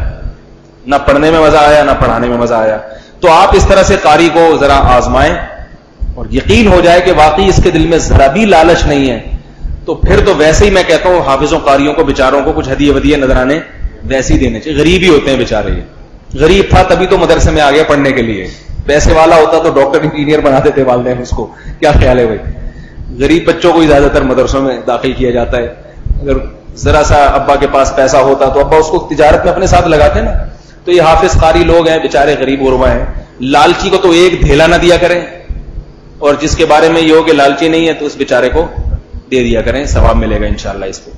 نہ پڑھنے میں مزہ آیا نہ پڑھانے میں مزہ آیا. تو آپ اس طرح سے قاری کو ذرا آزمائیں, اور یقین ہو جائے کہ واقعی اس کے دل میں ذرا بھی لالچ نہیں ہے, تو پھر تو ویسے ہی میں کہتا ہوں حافظوں قاریوں کو بیچاروں کو کچھ ہدیے ودیے نذرانے ویسے ہی دینے چاہیے. غریب ہی ہوتے ہیں بیچارے, یہ غریب تھا تبھی تو مدرسے میں آ گیا پڑھنے کے لیے, پیسے والا ہوتا تو ڈاکٹر انجینئر بنا دیتے والدین اس کو. کیا خیال ہے بھائی؟ غریب بچوں کو ہی زیادہ تر مدرسوں میں داخل کیا جاتا ہے. اگر ذرا سا ابا کے پاس پیسہ ہوتا تو ابا اس کو تجارت میں اپنے ساتھ لگاتے نا. تو یہ حافظ قاری لوگ ہیں بیچارے, غریب غربا ہیں, لالچی کو تو ایک دھیلا نہ دیا کریں, اور جس کے بارے میں یہ ہو کہ لالچی نہیں ہے تو اس بیچارے کو دے دیا کریں, ثواب ملے گا انشاءاللہ اس کو.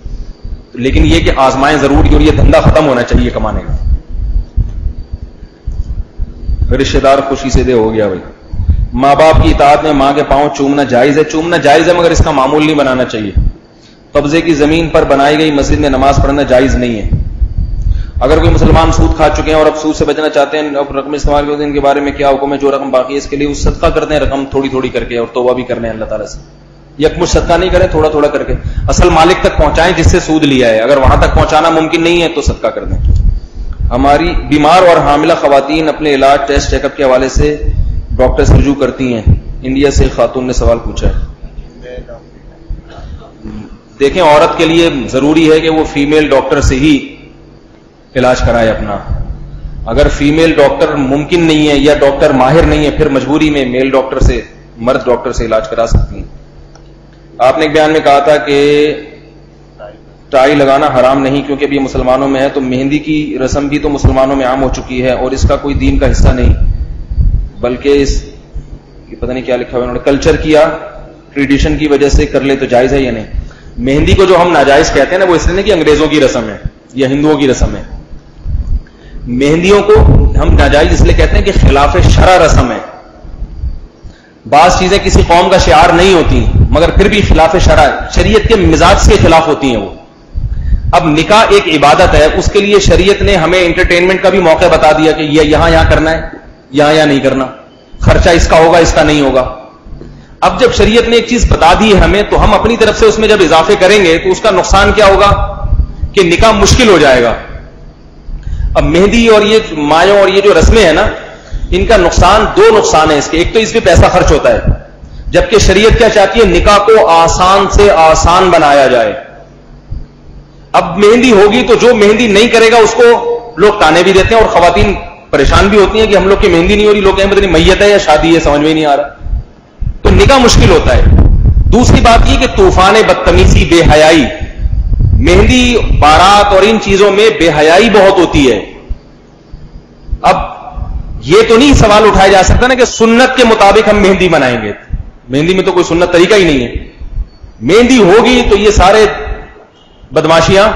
لیکن یہ کہ آزمائیں ضرور, اور یہ دھندا ختم ہونا چاہیے کمانے کا. رشتہ دار خوشی سے دے, ہو گیا بھائی. ماں باپ کی اطاعت میں ماں کے پاؤں چومنا جائز ہے؟ چومنا جائز ہے, مگر اس کا معمول نہیں بنانا چاہیے. قبضے کی زمین پر بنائی گئی مسجد میں نماز پڑھنا جائز نہیں ہے. اگر کوئی مسلمان سود کھا چکے ہیں اور اب سود سے بچنا چاہتے ہیں, اب رقم استعمال کرتے ہیں, ان کے بارے میں کیا حکم ہے؟ جو رقم باقی ہے اس کے لیے وہ صدقہ کرتے ہیں, رقم تھوڑی تھوڑی کر کے, اور توبہ بھی کرنے ہیں اللہ تعالیٰ سے. یکمشت صدقہ نہیں کریں, تھوڑا تھوڑا کر کے اصل مالک تک پہنچائیں جس سے سود لیا ہے. اگر وہاں تک پہنچانا ممکن نہیں ہے تو صدقہ کر دیں. ہماری بیمار اور حاملہ خواتین اپنے علاج ٹیسٹ چیک اپ کے حوالے سے ڈاکٹر سے رجوع کرتی ہیں. انڈیا سے خاتون نے سوال پوچھا ہے. دیکھیں, عورت کے لیے ضروری ہے کہ وہ فیمیل ڈاکٹر سے ہی علاج کرائے اپنا. اگر فیمیل ڈاکٹر ممکن نہیں ہے یا ڈاکٹر ماہر نہیں ہے, پھر مجبوری میں میل ڈاکٹر سے, مرد ڈاکٹر سے علاج کرا سکتی ہیں. آپ نے ایک بیان میں کہا تھا کہ ٹائی لگانا حرام نہیں کیونکہ اب یہ مسلمانوں میں ہے, تو مہندی کی رسم بھی تو مسلمانوں میں عام ہو چکی ہے اور اس کا کوئی دین کا حصہ نہیں, بلکہ اس پتہ نہیں کیا لکھا ہوا انہوں نے, کلچر کیا ٹریڈیشن کی وجہ سے کر لے تو جائز ہے یا نہیں؟ مہندی کو جو ہم ناجائز کہتے ہیں نا, وہ اس لیے نہیں کہ انگریزوں کی رسم ہے یا ہندوؤں کی رسم ہے. مہندیوں کو ہم ناجائز اس لیے کہتے ہیں کہ خلاف شرع رسم ہے. بعض چیزیں کسی قوم کا شعار نہیں ہوتی مگر پھر بھی خلاف شرع، شریعت کے مزاج کے خلاف ہوتی ہیں وہ. اب نکاح ایک عبادت ہے، اس کے لیے شریعت نے ہمیں انٹرٹینمنٹ کا بھی موقع بتا دیا کہ یہ یہاں کرنا ہے، یہاں نہیں کرنا، خرچہ اس کا ہوگا، اس کا نہیں ہوگا. اب جب شریعت نے ایک چیز بتا دی ہے ہمیں تو ہم اپنی طرف سے اس میں جب اضافے کریں گے تو اس کا نقصان کیا ہوگا کہ نکاح مشکل ہو جائے گا. اب مہندی اور یہ مایوں اور یہ جو رسمیں ہیں نا، ان کا نقصان، دو نقصان ہے اس کے. ایک تو اس پہ پیسہ خرچ ہوتا ہے، جبکہ شریعت کیا چاہتی ہے؟ نکاح کو آسان سے آسان بنایا جائے. اب مہندی ہوگی تو جو مہندی نہیں کرے گا اس کو لوگ تانے بھی دیتے ہیں اور خواتین پریشان بھی ہوتی ہیں کہ ہم لوگ کی مہندی نہیں ہو رہی، لوگ کہیں پتہ نہیں میت ہے یا شادی ہے، سمجھ میں نہیں آ رہا. تو نکاح مشکل ہوتا ہے. دوسری بات یہ کہ طوفان بدتمیزی، بے حیائی، مہندی، بارات اور ان چیزوں میں بے حیائی بہت ہوتی ہے. اب یہ تو نہیں سوال اٹھایا جا سکتا نا کہ سنت کے مطابق ہم مہندی منائیں گے. مہندی میں تو کوئی سنت طریقہ ہی نہیں ہے. مہندی ہوگی تو یہ سارے بدماشیاں،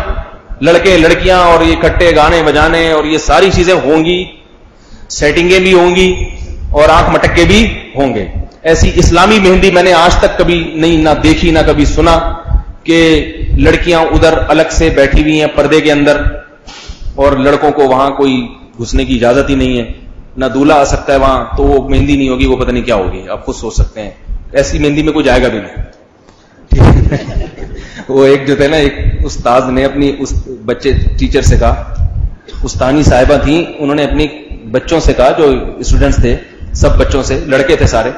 لڑکے لڑکیاں اور یہ کٹے گانے بجانے اور یہ ساری چیزیں ہوں گی، سیٹنگیں بھی ہوں گی اور آنکھ مٹکے بھی ہوں گے. ایسی اسلامی مہندی میں نے آج تک کبھی نہیں نہ دیکھی نہ کبھی سنا کہ لڑکیاں ادھر الگ سے بیٹھی ہوئی ہیں پردے کے اندر اور لڑکوں کو وہاں کوئی گھسنے کی اجازت ہی نہیں ہے، نہ دولہا آ سکتا ہے وہاں، تو وہ مہندی نہیں ہوگی، وہ پتہ نہیں کیا ہوگی. آپ خود سوچ سکتے ہیں ایسی مہندی میں کوئی جائے گا بھی نہیں. وہ ایک جو تھے نا، ایک استاد نے اپنی اس بچے ٹیچر سے کہا، استانی صاحبہ تھیں، انہوں نے اپنی بچوں سے کہا، جو اسٹوڈنٹس تھے سب بچوں سے، لڑکے تھے سارے،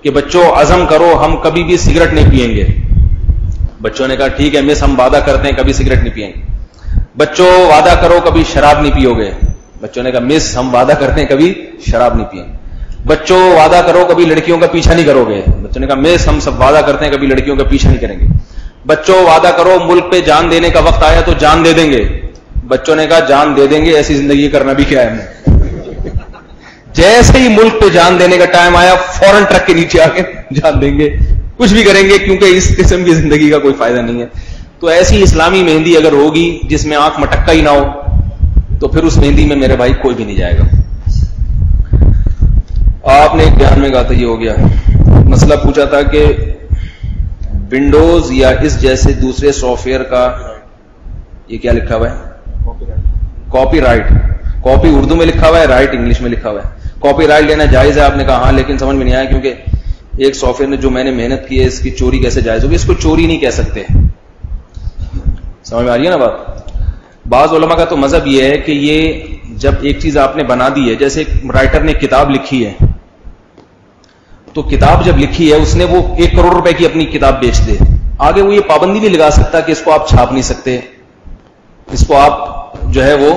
کہ بچوں عزم کرو ہم کبھی بھی سگریٹ نہیں پیئیں گے. بچوں نے کہا ٹھیک ہے مس، ہم وعدہ کرتے ہیں کبھی سگریٹ نہیں پیئیں گے. بچوں وعدہ کرو کبھی شراب نہیں پیو گے. بچوں نے کہا مس، ہم وعدہ کرتے ہیں کبھی شراب نہیں پیئیں گے. بچوں وعدہ کرو کبھی لڑکیوں کا پیچھا نہیں کرو گے. بچوں نے کہا مس، ہم سب وعدہ کرتے ہیں کبھی لڑکیوں کا پیچھا نہیں کریں گے. بچوں وعدہ کرو ملک پہ جان دینے کا وقت آیا تو جان دے دیں گے. بچوں نے کہا جان دے دیں گے، ایسی زندگی کرنا بھی کیا ہے. جیسے ہی ملک پہ جان دینے کا ٹائم آیا فوراً ٹرک کے نیچے آ کے جان دیں گے، کچھ بھی کریں گے، کیونکہ اس قسم کی زندگی کا کوئی فائدہ نہیں ہے. تو ایسی اسلامی مہندی اگر ہوگی جس میں آنکھ مٹکا ہی نہ ہو تو پھر اس مہندی میں میرے بھائی کوئی بھی نہیں جائے گا. آپ نے ایک بیان میں کہا تھا، یہ ہو گیا مسئلہ پوچھا تھا کہ ونڈوز یا اس جیسے دوسرے سافٹ ویئر کا، یہ کیا لکھا ہوا ہے؟ Copy right. کاپی اردو میں لکھا ہوا ہے، رائٹ انگلش میں لکھا ہوا ہے. کاپی رائٹ لینا جائز ہے؟ آپ نے کہا ہاں، لیکن سمجھ میں نہیں آیا کیونکہ ایک سافٹ ویئر نے جو میں نے محنت کی ہے اس کی چوری کیسے جائز ہوگی؟ اس کو چوری نہیں کہہ سکتے. سمجھ میں آ رہی ہے نا بات؟ بعض علماء کا تو مذہب یہ ہے کہ یہ جب ایک چیز آپ نے بنا دی ہے، جیسے ایک رائٹر نے کتاب لکھی ہے، تو کتاب جب لکھی ہے اس نے وہ 1 کروڑ روپے کی اپنی کتاب بیچ دے، آگے وہ یہ پابندی نہیں لگا سکتا کہ اس کو آپ چھاپ نہیں سکتے، اس کو آپ جو ہے وہ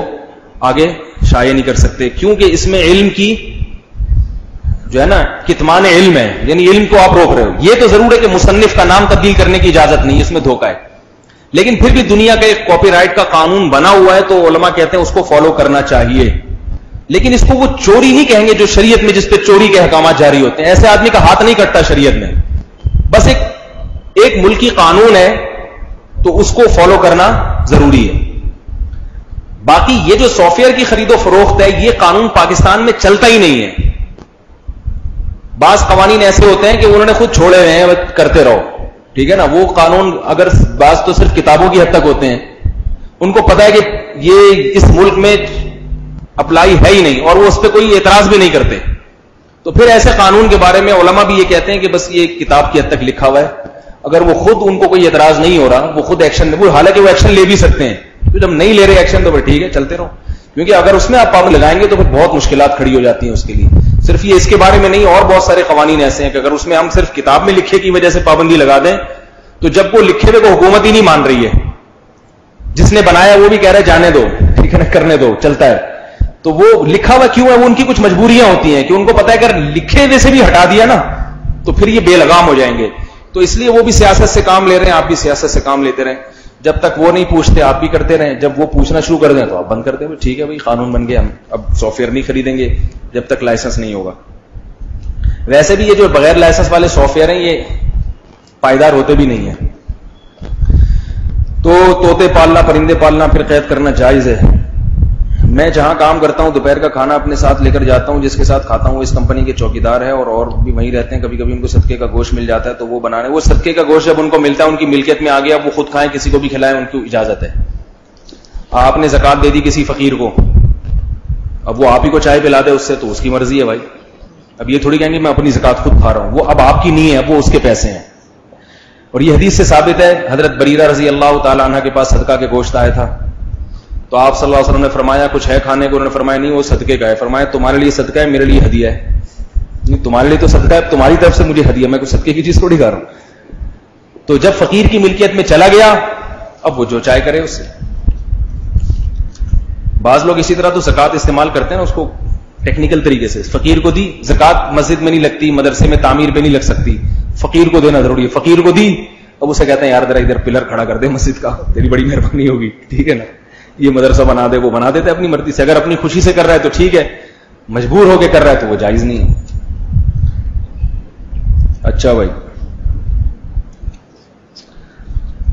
آگے شائع نہیں کر سکتے، کیونکہ اس میں علم کی جو ہے نا کتمان علم ہے، یعنی علم کو آپ روک رہے ہو. یہ تو ضرور ہے کہ مصنف کا نام تبدیل کرنے کی اجازت نہیں، اس میں دھوکہ ہے، لیکن پھر بھی دنیا کا ایک کاپی رائٹ کا قانون بنا ہوا ہے تو علماء کہتے ہیں اس کو فالو کرنا چاہیے. لیکن اس کو وہ چوری نہیں کہیں گے جو شریعت میں جس پہ چوری کے احکامات جاری ہوتے ہیں. ایسے آدمی کا ہاتھ نہیں کٹتا شریعت میں، بس ایک ملکی قانون ہے تو اس کو فالو کرنا ضروری ہے. باقی یہ جو سافٹ ویئر کی خرید و فروخت ہے، یہ قانون پاکستان میں چلتا ہی نہیں ہے. بعض قوانین ایسے ہوتے ہیں کہ انہوں نے خود چھوڑے ہوئے ہیں، کرتے رہو، ٹھیک ہے نا. وہ قانون اگر بعض تو صرف کتابوں کی حد تک ہوتے ہیں، ان کو پتا ہے کہ یہ اس ملک میں اپلائی ہے ہی نہیں اور وہ اس پہ کوئی اعتراض بھی نہیں کرتے، تو پھر ایسے قانون کے بارے میں علماء بھی یہ کہتے ہیں کہ بس یہ کتاب کی حد تک لکھا ہوا ہے، اگر وہ خود ان کو کوئی اعتراض نہیں ہو رہا وہ خود ایکشن، حالانکہ وہ ایکشن لے بھی سکتے ہیں، تو جب نہیں لے رہے ایکشن تو پھر ٹھیک ہے چلتے رہو. کیونکہ اگر اس میں آپ پابند لگائیں گے تو پھر بہت مشکلات کھڑی ہو جاتی ہیں اس کے لیے. صرف یہ اس کے بارے میں نہیں، اور بہت سارے قوانین ایسے ہیں کہ اگر اس میں ہم صرف کتاب میں لکھے کی وجہ سے پابندی لگا دیں تو جب وہ لکھے ہوئے کو حکومت ہی نہیں مان رہی ہے، جس نے بنایا وہ بھی کہہ رہا ہے جانے دو، ٹھیک ہے نا، کرنے دو، چلتا ہے، تو وہ لکھا ہوا کیوں ہے؟ وہ ان کی کچھ مجبوریاں ہوتی ہیں کہ ان کو پتا ہے اگر لکھے ہوئے سے بھی ہٹا دیا نا تو پھر یہ بے لگام ہو جائیں گے. تو اس لیے وہ بھی سیاست سے کام لے رہے ہیں، آپ بھی سیاست سے کام لیتے رہیں. جب تک وہ نہیں پوچھتے آپ بھی کرتے رہیں، جب وہ پوچھنا شروع کر دیں تو آپ بند کر دیں. ٹھیک ہے بھائی، قانون بن گیا، ہم اب سافٹ ویئر نہیں خریدیں گے جب تک لائسنس نہیں ہوگا. ویسے بھی یہ جو بغیر لائسنس والے سافٹ ویئر ہیں یہ پائیدار ہوتے بھی نہیں ہیں. تو طوطے پالنا، پرندے پالنا پھر قید کرنا جائز ہے. میں جہاں کام کرتا ہوں دوپہر کا کھانا اپنے ساتھ لے کر جاتا ہوں, جس کے ساتھ کھاتا ہوں وہ اس کمپنی کے چوکیدار ہے اور بھی وہیں رہتے ہیں. کبھی کبھی ان کو صدقے کا گوشت مل جاتا ہے تو وہ بنانے, وہ صدقے کا گوشت جب ان کو ملتا ہے ان کی ملکیت میں آ گیا, اب وہ خود کھائیں کسی کو بھی کھلائیں, ان کی اجازت ہے. آپ نے زکات دے دی کسی فقیر کو, اب وہ آپ ہی کو چائے پلا دے اس سے تو اس کی مرضی ہے بھائی. اب یہ تھوڑی کہیں گے میں اپنی زکات خود کھا رہا ہوں, وہ اب آپ کی نہیں ہے, اب وہ اس کے پیسے ہیں. اور یہ حدیث سے ثابت ہے, حضرت بریرہ رضی اللہ تعالی عنہ کے پاس صدقہ کے گوشت آیا تھا تو آپ صلی اللہ علیہ وسلم نے فرمایا کچھ ہے کھانے کو؟ انہوں نے فرمایا نہیں وہ صدقے کا ہے. فرمایا تمہارے لیے صدقہ ہے, میرے لیے ہدیہ ہے. نہیں تمہارے لیے تو صدقہ ہے, تمہاری طرف سے مجھے ہدیہ, میں کوئی صدقے کی چیز تھوڑی کھا رہا ہوں. تو جب فقیر کی ملکیت میں چلا گیا اب وہ جو چاہے کرے اس سے. بعض لوگ اسی طرح تو زکات استعمال کرتے ہیں نا اس کو ٹیکنیکل طریقے سے. فقیر کو دی زکات, مسجد میں نہیں لگتی, مدرسے میں تعمیر پہ نہیں لگ سکتی, فقیر کو دینا ضروری ہے. فقیر کو دی, اب اسے کہتے ہیں یار ذرا ادھر پلر کھڑا کر دے مسجد کا, تیری بڑی مہربانی ہوگی, ٹھیک ہے نا, یہ مدرسہ بنا دے, وہ بنا دیتے اپنی مرضی سے. اگر اپنی خوشی سے کر رہا ہے تو ٹھیک ہے, مجبور ہو کے کر رہا ہے تو وہ جائز نہیں ہے. اچھا بھائی,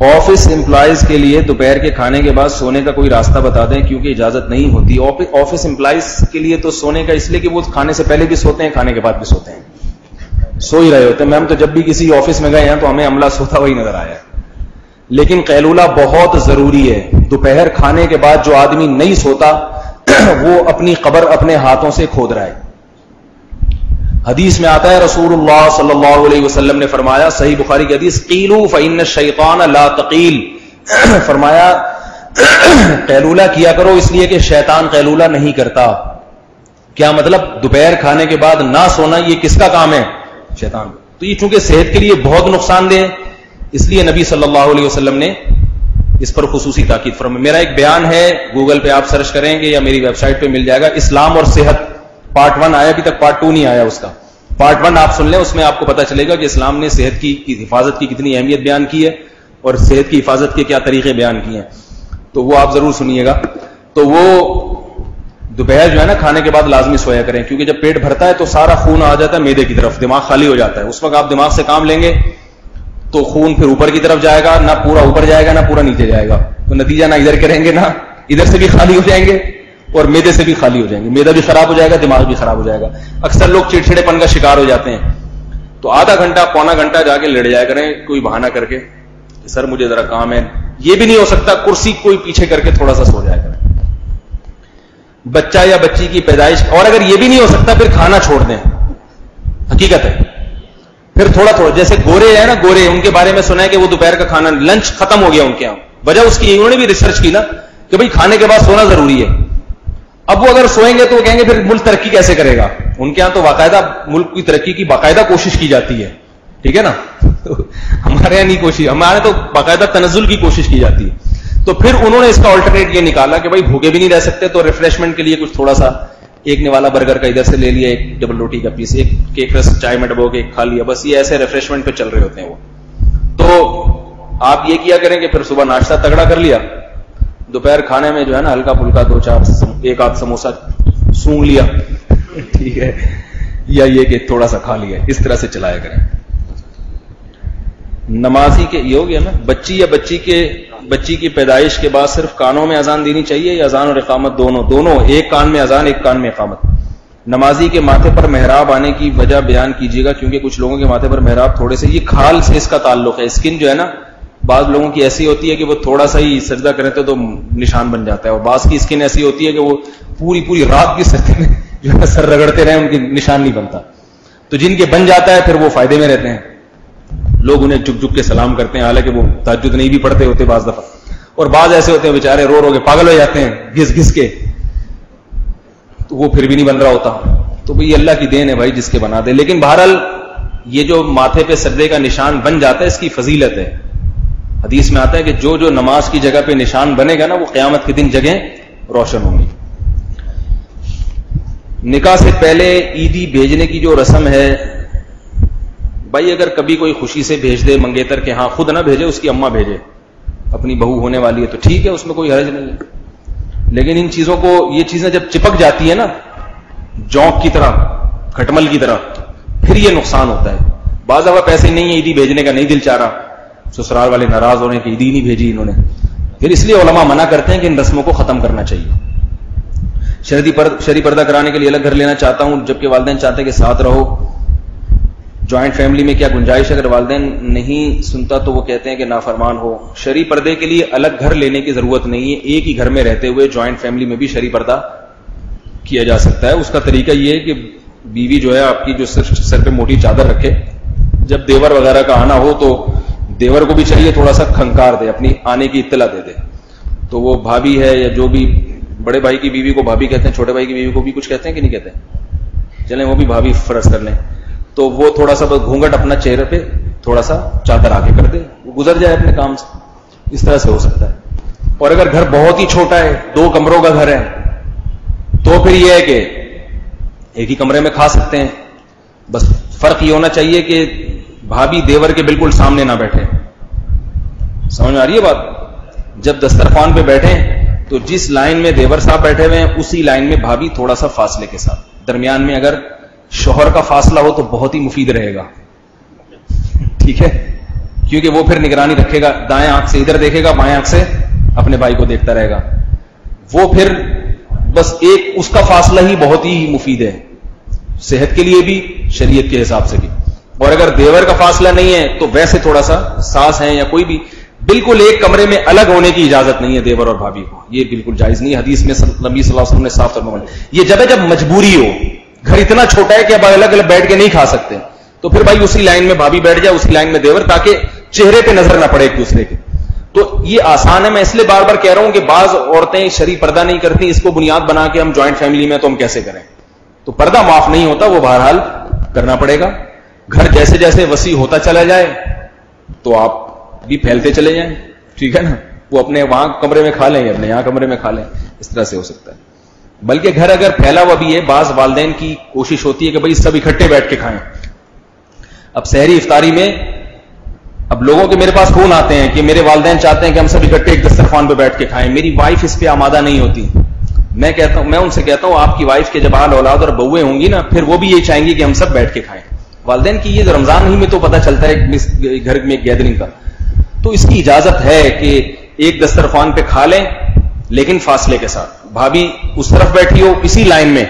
آفس امپلائیز کے لیے دوپہر کے کھانے کے بعد سونے کا کوئی راستہ بتا دیں کیونکہ اجازت نہیں ہوتی. آفس امپلائیز کے لیے تو سونے کا اس لیے کہ وہ کھانے سے پہلے بھی سوتے ہیں, کھانے کے بعد بھی سوتے ہیں, سو ہی رہے ہوتے ہیں. میم تو جب بھی کسی آفس میں گئے ہیں تو ہمیں عملہ سوتا ہوا ہی نظر آیا. لیکن قیلولہ بہت ضروری ہے. دوپہر کھانے کے بعد جو آدمی نہیں سوتا وہ اپنی قبر اپنے ہاتھوں سے کھود رہا ہے. حدیث میں آتا ہے رسول اللہ صلی اللہ علیہ وسلم نے فرمایا, صحیح بخاری کی حدیث, قیلوا فإن الشیطان لا تقیل, فرمایا قیلولہ کیا کرو اس لیے کہ شیطان قیلولہ نہیں کرتا. کیا مطلب؟ دوپہر کھانے کے بعد نہ سونا یہ کس کا کام ہے؟ شیطان. تو یہ چونکہ صحت کے لیے بہت نقصان دہ ہے اس لیے نبی صلی اللہ علیہ وسلم نے اس پر خصوصی تاکید فرمائی. میرا ایک بیان ہے, گوگل پہ آپ سرچ کریں گے یا میری ویب سائٹ پہ مل جائے گا, اسلام اور صحت, پارٹ 1 آیا, ابھی تک پارٹ 2 نہیں آیا اس کا. پارٹ 1 آپ سن لیں, اس میں آپ کو پتا چلے گا کہ اسلام نے صحت کی حفاظت کی کتنی اہمیت بیان کی ہے اور صحت کی حفاظت کے کیا طریقے بیان کیے ہیں, تو وہ آپ ضرور سنیے گا. تو وہ دوپہر جو ہے نا کھانے کے بعد لازمی سویا کریں, کیونکہ جب پیٹ بھرتا ہے تو سارا خون آ جاتا ہے میدے کی طرف, دماغ خالی ہو جاتا ہے. اس وقت آپ دماغ سے کام لیں گے تو خون پھر اوپر کی طرف جائے گا, نہ پورا اوپر جائے گا نہ پورا نیچے جائے گا, تو نتیجہ نہ ادھر کریں گے نہ ادھر سے بھی خالی ہو جائیں گے اور میدے سے بھی خالی ہو جائیں گے, میدا بھی خراب ہو جائے گا, دماغ بھی خراب ہو جائے گا. اکثر لوگ چڑچڑے پن کا شکار ہو جاتے ہیں, تو آدھا گھنٹہ پونا گھنٹہ جا کے لیٹ جایا کریں کوئی بہانہ کر کے, سر مجھے ذرا کام ہے. یہ بھی نہیں ہو سکتا کرسی کوئی پیچھے کر کے تھوڑا سا سو جایا کریں. بچہ یا بچی کی پیدائش, اور اگر یہ بھی نہیں ہو سکتا پھر کھانا چھوڑ دیں, حقیقت ہے. پھر تھوڑا تھوڑا, جیسے گورے ہیں نا, گورے, ان کے بارے میں سنا ہے کہ وہ دوپہر کا کھانا لنچ ختم ہو گیا ان کے یہاں. وجہ اس کی انہوں نے بھی ریسرچ کی نا کہ بھئی کھانے کے بعد سونا ضروری ہے. اب وہ اگر سوئیں گے تو وہ کہیں گے پھر ملک ترقی کیسے کرے گا. ان کے یہاں تو باقاعدہ ملک کی ترقی کی باقاعدہ کوشش کی جاتی ہے, ٹھیک ہے نا. تو ہمارے یہاں نہیں کوشش, ہمارے تو باقاعدہ تنزل کی کوشش کی جاتی ہے. تو پھر انہوں نے اس کا آلٹرنیٹ یہ نکالا کہ بھائی بھوکے بھی نہیں رہ سکتے تو ریفریشمنٹ کے لیے کچھ تھوڑا سا, ایک نوالا برگر کا ادھر سے لے لیا, ایک ڈبل روٹی کا پیس, ایک کیک رس چائے میں ڈبو کے کھا لیا, بس یہ ایسے ریفریشمنٹ پہ چل رہے ہوتے ہیں وہ. تو آپ یہ کیا کریں کہ پھر صبح ناشتہ تگڑا کر لیا, دوپہر کھانے میں جو ہے نا ہلکا پھلکا 2-4 ایک آدھ سموسہ سونگ لیا, ٹھیک ہے, یا یہ کہ تھوڑا سا کھا لیا, اس طرح سے چلایا کریں. نمازی کے یہ ہو گیا نا, بچی یا بچی کی پیدائش کے بعد صرف کانوں میں اذان دینی چاہیے یا اذان اور اقامت دونوں, ایک کان میں اذان ایک کان میں اقامت. نمازی کے ماتھے پر محراب آنے کی وجہ بیان کیجیے گا, کیونکہ کچھ لوگوں کے ماتھے پر محراب تھوڑے سے, یہ کھال سے اس کا تعلق ہے. اسکن جو ہے نا بعض لوگوں کی ایسی ہوتی ہے کہ وہ تھوڑا سا ہی سجدہ کریں تو نشان بن جاتا ہے, اور بعض کی اسکن ایسی ہوتی ہے کہ وہ پوری رات کی سجدے میں جو ہے سر رگڑتے رہیں ان کی نشان نہیں بنتا. تو جن کے بن جاتا ہے پھر وہ فائدے میں رہتے ہیں, لوگ انہیں جھک جھک کے سلام کرتے ہیں, حالانکہ وہ تہجد نہیں بھی پڑھتے ہوتے بعض دفعہ, اور بعض ایسے ہوتے ہیں بیچارے رو کے پاگل ہو جاتے ہیں گھس گھس کے, تو وہ پھر بھی نہیں بن رہا ہوتا. تو بھئی اللہ کی دین ہے بھائی جس کے بنا دے. لیکن بہرحال یہ جو ماتھے پہ سجدے کا نشان بن جاتا ہے اس کی فضیلت ہے. حدیث میں آتا ہے کہ جو نماز کی جگہ پہ نشان بنے گا نا وہ قیامت کے دن جگہیں روشن ہوں گی. نکاح سے پہلے عیدی بھیجنے کی جو رسم ہے, بھائی اگر کبھی کوئی خوشی سے بھیج دے منگیتر کے ہاں, خود نہ بھیجے, اس کی اماں بھیجے, اپنی بہو ہونے والی ہے تو ٹھیک ہے, اس میں کوئی حرج نہیں ہے. لیکن ان چیزوں کو, یہ چیزیں جب چپک جاتی ہے نا جونک کی طرح, کھٹمل کی طرح, پھر یہ نقصان ہوتا ہے. بعض دفعہ پیسے نہیں ہے, عیدی بھیجنے کا نہیں دل چاہ رہا, سسرال والے ناراض ہو رہے ہیں کہ عیدی نہیں بھیجی انہوں نے, پھر اس لیے علماء منع کرتے ہیں کہ ان رسموں کو ختم کرنا چاہیے. شرعی پردہ کرانے کے لیے الگ گھر لینا چاہتا ہوں جبکہ والدین چاہتے ہیں کہ ساتھ رہو. جوائنٹ فیملی میں کیا گنجائش ہے؟ اگر والدین نہیں سنتا تو وہ کہتے ہیں کہ نافرمان ہو. شرعی پردے کے لیے الگ گھر لینے کی ضرورت نہیں ہے, ایک ہی گھر میں رہتے ہوئے جوائنٹ فیملی میں بھی شرعی پردہ کیا جا سکتا ہے. اس کا طریقہ یہ ہے کہ بیوی جو ہے آپ کی جو سر پہ موٹی چادر رکھے, جب دیور وغیرہ کا آنا ہو تو دیور کو بھی چاہیے تھوڑا سا کھنکار دے, اپنی آنے کی اطلاع دے دے. تو وہ بھابھی ہے یا جو بھی, بڑے بھائی کی بیوی کو بھابھی کہتے ہیں, چھوٹے بھائی کی بیوی کو بھی کچھ کہتے ہیں کہ نہیں کہتے ہیں, چلیں وہ بھی بھابھی فرض کر لیں, تو وہ تھوڑا سا گھونگٹ اپنا چہرے پہ تھوڑا سا چادر آگے کر دے, وہ گزر جائے اپنے کام سے. اس طرح سے ہو سکتا ہے. اور اگر گھر بہت ہی چھوٹا ہے, 2 کمروں کا گھر ہے, تو پھر یہ ہے کہ ایک ہی کمرے میں کھا سکتے ہیں. بس فرق یہ ہونا چاہیے کہ بھابھی دیور کے بالکل سامنے نہ بیٹھے. سمجھ میں آ رہی ہے بات؟ جب دسترخوان پہ بیٹھے تو جس لائن میں دیور صاحب بیٹھے ہوئے ہیں اسی لائن میں بھابھی تھوڑا سا فاصلے کے ساتھ. درمیان میں اگر شوہر کا فاصلہ ہو تو بہت ہی مفید رہے گا, ٹھیک ہے, کیونکہ وہ پھر نگرانی رکھے گا, دائیں آنکھ سے ادھر دیکھے گا, بائیں آنکھ سے اپنے بھائی کو دیکھتا رہے گا. وہ پھر بس ایک اس کا فاصلہ ہی بہت ہی مفید ہے, صحت کے لیے بھی, شریعت کے حساب سے بھی. اور اگر دیور کا فاصلہ نہیں ہے تو ویسے تھوڑا سا ساس ہے یا کوئی بھی, بالکل ایک کمرے میں الگ ہونے کی اجازت نہیں ہے دیور اور بھابھی کو, یہ بالکل جائز نہیں. حدیث میں نبی صلی اللہ علیہ وسلم نے صاف طور پر یہ جب مجبوری ہو, گھر اتنا چھوٹا ہے کہ اب الگ الگ بیٹھ کے نہیں کھا سکتے, تو پھر بھائی اسی لائن میں بھابھی بیٹھ جائے, اسی لائن میں دیور, تاکہ چہرے پہ نظر نہ پڑے ایک دوسرے کے. تو یہ آسان ہے. میں اس لیے بار بار کہہ رہا ہوں کہ بعض عورتیں شرعی پردہ نہیں کرتی, اس کو بنیاد بنا کے ہم جوائنٹ فیملی میں تو ہم کیسے کریں. تو پردہ معاف نہیں ہوتا, وہ بہرحال کرنا پڑے گا. گھر جیسے جیسے وسیع ہوتا چلا جائے تو آپ بھی پھیلتے چلے جائیں, ٹھیک ہے نا. وہ اپنے وہاں کمرے میں کھا لیں, اپنے یہاں کمرے میں کھا لیں, اس طرح سے ہو سکتا ہے. بلکہ گھر اگر پھیلا ہوا بھی ہے, بعض والدین کی کوشش ہوتی ہے کہ بھائی سب اکٹھے بیٹھ کے کھائیں. اب سحری افطاری میں اب لوگوں کے میرے پاس فون آتے ہیں کہ میرے والدین چاہتے ہیں کہ ہم سب اکٹھے ایک دسترخوان پہ بیٹھ کے کھائیں, میری وائف اس پہ آمادہ نہیں ہوتی. میں ان سے کہتا ہوں آپ کی وائف کے جب آل اولاد اور بہویں ہوں گی نا, پھر وہ بھی یہ چاہیں گی کہ ہم سب بیٹھ کے کھائیں. والدین کی یہ رمضان ہی میں تو پتہ چلتا ہے گھر میں گیدرنگ کا, تو اس کی اجازت ہے کہ ایک دسترخوان پہ کھا لیں لیکن فاصلے کے ساتھ. بھابھی اس طرف بیٹھی ہو اسی لائن میں,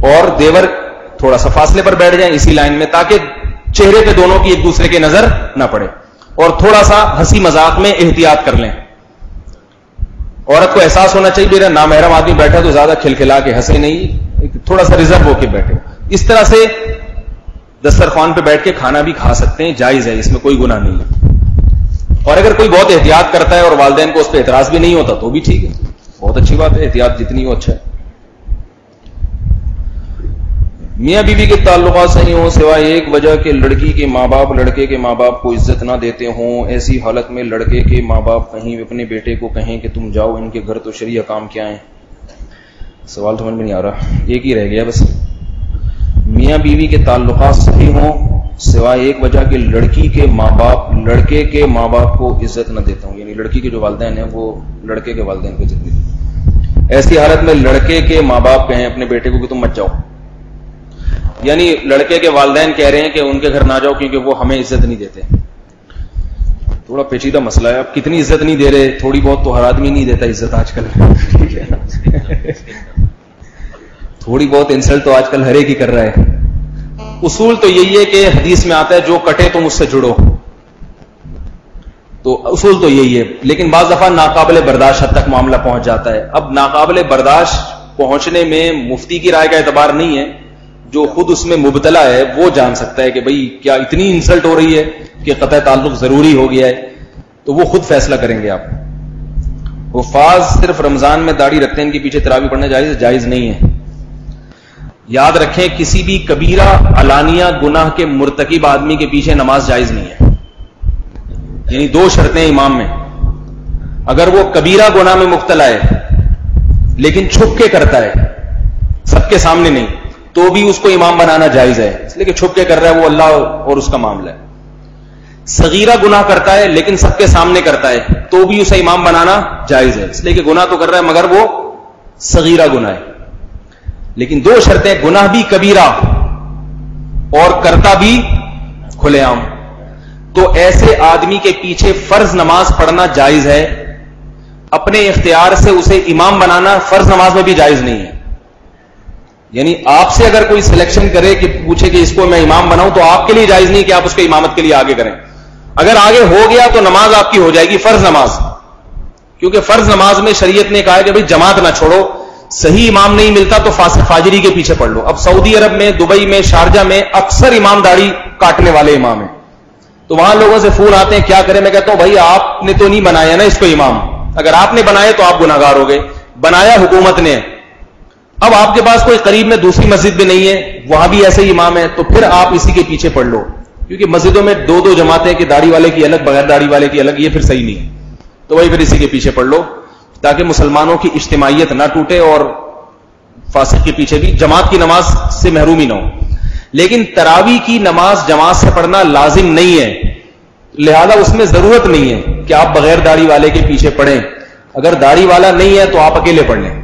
اور دیور تھوڑا سا فاصلے پر بیٹھ جائیں اسی لائن میں, تاکہ چہرے پہ دونوں کی ایک دوسرے کی نظر نہ پڑے. اور تھوڑا سا ہنسی مذاق میں احتیاط کر لیں. عورت کو احساس ہونا چاہیے میرا نامحرم آدمی بیٹھا تو زیادہ کھلکھلا کے ہنسے نہیں, تھوڑا سا ریزرو ہو کے بیٹھے. اس طرح سے دسترخوان پہ بیٹھ کے کھانا بھی کھا سکتے ہیں, جائز ہے, اس میں کوئی گناہ نہیں ہے. اور اگر کوئی بہت احتیاط کرتا ہے اور والدین کو اس پہ اعتراض بھی نہیں ہوتا تو بھی ٹھیک ہے, بہت اچھی بات ہے, احتیاط جتنی ہو اچھا ہے. میاں بیوی کے تعلقات صحیح ہوں سوائے ایک وجہ کہ لڑکی کے ماں باپ لڑکے کے ماں باپ کو عزت نہ دیتے ہوں, ایسی حالت میں لڑکے کے ماں باپ کہیں اپنے بیٹے کو کہیں کہ تم جاؤ ان کے گھر تو شرعی احکام کیا ہیں. سوال سمجھ میں نہیں آ رہا, ایک ہی رہ گیا بس. میاں بیوی کے تعلقات صحیح ہوں سوائے ایک وجہ کہ لڑکی کے ماں باپ لڑکے کے ماں باپ کو عزت نہ دیتا ہوں, یعنی لڑکی کے جو والدین ہیں وہ لڑکے کے والدین کو عزت نہیں دیتے. ایسی حالت میں لڑکے کے ماں باپ کہیں اپنے بیٹے کو کہ تم مت جاؤ, یعنی لڑکے کے والدین کہہ رہے ہیں کہ ان کے گھر نہ جاؤ کیونکہ وہ ہمیں عزت نہیں دیتے. تھوڑا پیچیدہ مسئلہ ہے. اب کتنی عزت نہیں دے رہے, تھوڑی بہت تو ہر آدمی نہیں دیتا عزت آج کل, ٹھیک ہے, تھوڑی بہت انسلٹ تو آج کل ہر ایک ہی کر رہا ہے. اصول تو یہی ہے کہ حدیث میں آتا ہے جو کٹے تم اس سے جڑو, تو اصول تو یہی ہے. لیکن بعض دفعہ ناقابل برداشت حد تک معاملہ پہنچ جاتا ہے. اب ناقابل برداشت پہنچنے میں مفتی کی رائے کا اعتبار نہیں ہے, جو خود اس میں مبتلا ہے وہ جان سکتا ہے کہ بھئی کیا اتنی انسلٹ ہو رہی ہے کہ قطع تعلق ضروری ہو گیا ہے, تو وہ خود فیصلہ کریں گے. آپ حفاظ صرف رمضان میں داڑھی رکھتے ہیں, ان کے پیچھے تراویح پڑھنا جائز نہیں ہے. یاد رکھیں کسی بھی کبیرہ علانیہ گناہ کے مرتکب آدمی کے پیچھے نماز جائز نہیں ہے. یعنی 2 شرطیں امام میں, اگر وہ کبیرہ گناہ میں مبتلا ہے لیکن چھپ کے کرتا ہے, سب کے سامنے نہیں, تو بھی اس کو امام بنانا جائز ہے, اس لیے کہ چھپ کے کر رہا ہے, وہ اللہ اور اس کا معاملہ ہے. صغیرہ گناہ کرتا ہے لیکن سب کے سامنے کرتا ہے, تو بھی اسے امام بنانا جائز ہے, اس لیے کہ گناہ تو کر رہا ہے مگر وہ صغیرہ گناہ ہے. لیکن 2 شرطیں, گناہ بھی کبیرہ اور کرتا بھی کھلے عام. تو ایسے آدمی کے پیچھے فرض نماز پڑھنا جائز ہے, اپنے اختیار سے اسے امام بنانا فرض نماز میں بھی جائز نہیں ہے. یعنی آپ سے اگر کوئی سلیکشن کرے کہ پوچھے کہ اس کو میں امام بناؤں تو آپ کے لیے جائز نہیں کہ آپ اس کو امامت کے لیے آگے کریں. اگر آگے ہو گیا تو نماز آپ کی ہو جائے گی فرض نماز, کیونکہ فرض نماز میں شریعت نے کہا کہ بھئی جماعت نہ چھوڑو, صحیح امام نہیں ملتا تو فاسق فاجری کے پیچھے پڑھ لو. اب سعودی عرب میں, دبئی میں, شارجہ میں اکثر امام داڑھی کاٹنے والے امام ہیں, تو وہاں لوگوں سے فون آتے ہیں کیا کریں. میں کہتا ہوں بھائی آپ نے تو نہیں بنایا نا اس کو امام, اگر آپ نے بنایا تو آپ گناہگار ہو گئے, بنایا حکومت نے. اب آپ کے پاس کوئی قریب میں دوسری مسجد بھی نہیں ہے, وہاں بھی ایسے ہی امام ہے, تو پھر آپ اسی کے پیچھے پڑھ لو, کیونکہ مسجدوں میں دو دو جماعتیں کہ داڑھی والے کی الگ بغیر داڑھی والے کی الگ, یہ پھر صحیح نہیں ہے. تو وہی پھر اسی کے پیچھے پڑھ لو تاکہ مسلمانوں کی اجتماعیت نہ ٹوٹے اور فاسق کے پیچھے بھی جماعت کی نماز سے محرومی نہ ہو. لیکن تراویح کی نماز جماعت سے پڑھنا لازم نہیں ہے, لہذا اس میں ضرورت نہیں ہے کہ آپ بغیر داڑھی والے کے پیچھے پڑھیں. اگر داڑھی والا نہیں ہے تو آپ اکیلے پڑھ لیں.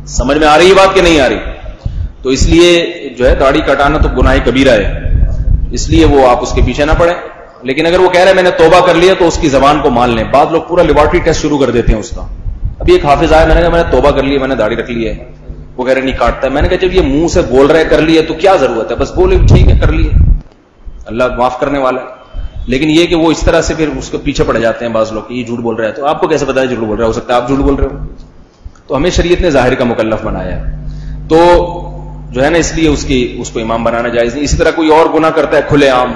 سمجھ میں آ رہی ہے بات کہ نہیں آ رہی؟ تو اس لیے جو ہے داڑھی کٹانا تو گناہ کبیرہ ہے, اس لیے وہ آپ اس کے پیچھے نہ پڑیں. لیکن اگر وہ کہہ رہے ہیں میں نے توبہ کر لیا تو اس کی زبان کو مان لیں. بعض لوگ پورا لیبارٹری ٹیسٹ شروع کر دیتے ہیں اس کا. ابھی ایک حافظ آیا, میں نے کہا میں نے توبہ کر لی, میں نے داڑھی رکھ لی ہے, وہ کہہ رہے نہیں کاٹتا ہے. میں نے کہا جب یہ منہ سے بول رہے کر لیے تو کیا ضرورت ہے, بس بولے ٹھیک ہے کر لیے, اللہ معاف کرنے والا ہے. لیکن یہ کہ وہ اس طرح سے پھر اس کے پیچھے پڑ جاتے ہیں بعض لوگ کہ یہ جھوٹ بول رہا ہے, تو آپ کو کیسے پتا ہے جھوٹ بول رہا ہے, ہو سکتا ہے آپ جھوٹ بول رہے ہو. تو ہمیں شریعت نے ظاہر کا مکلف بنایا ہے, تو جو ہے نا اس لیے اس کو امام بنانا جائز نہیں. اسی طرح کوئی اور گناہ کرتا ہے کھلے عام,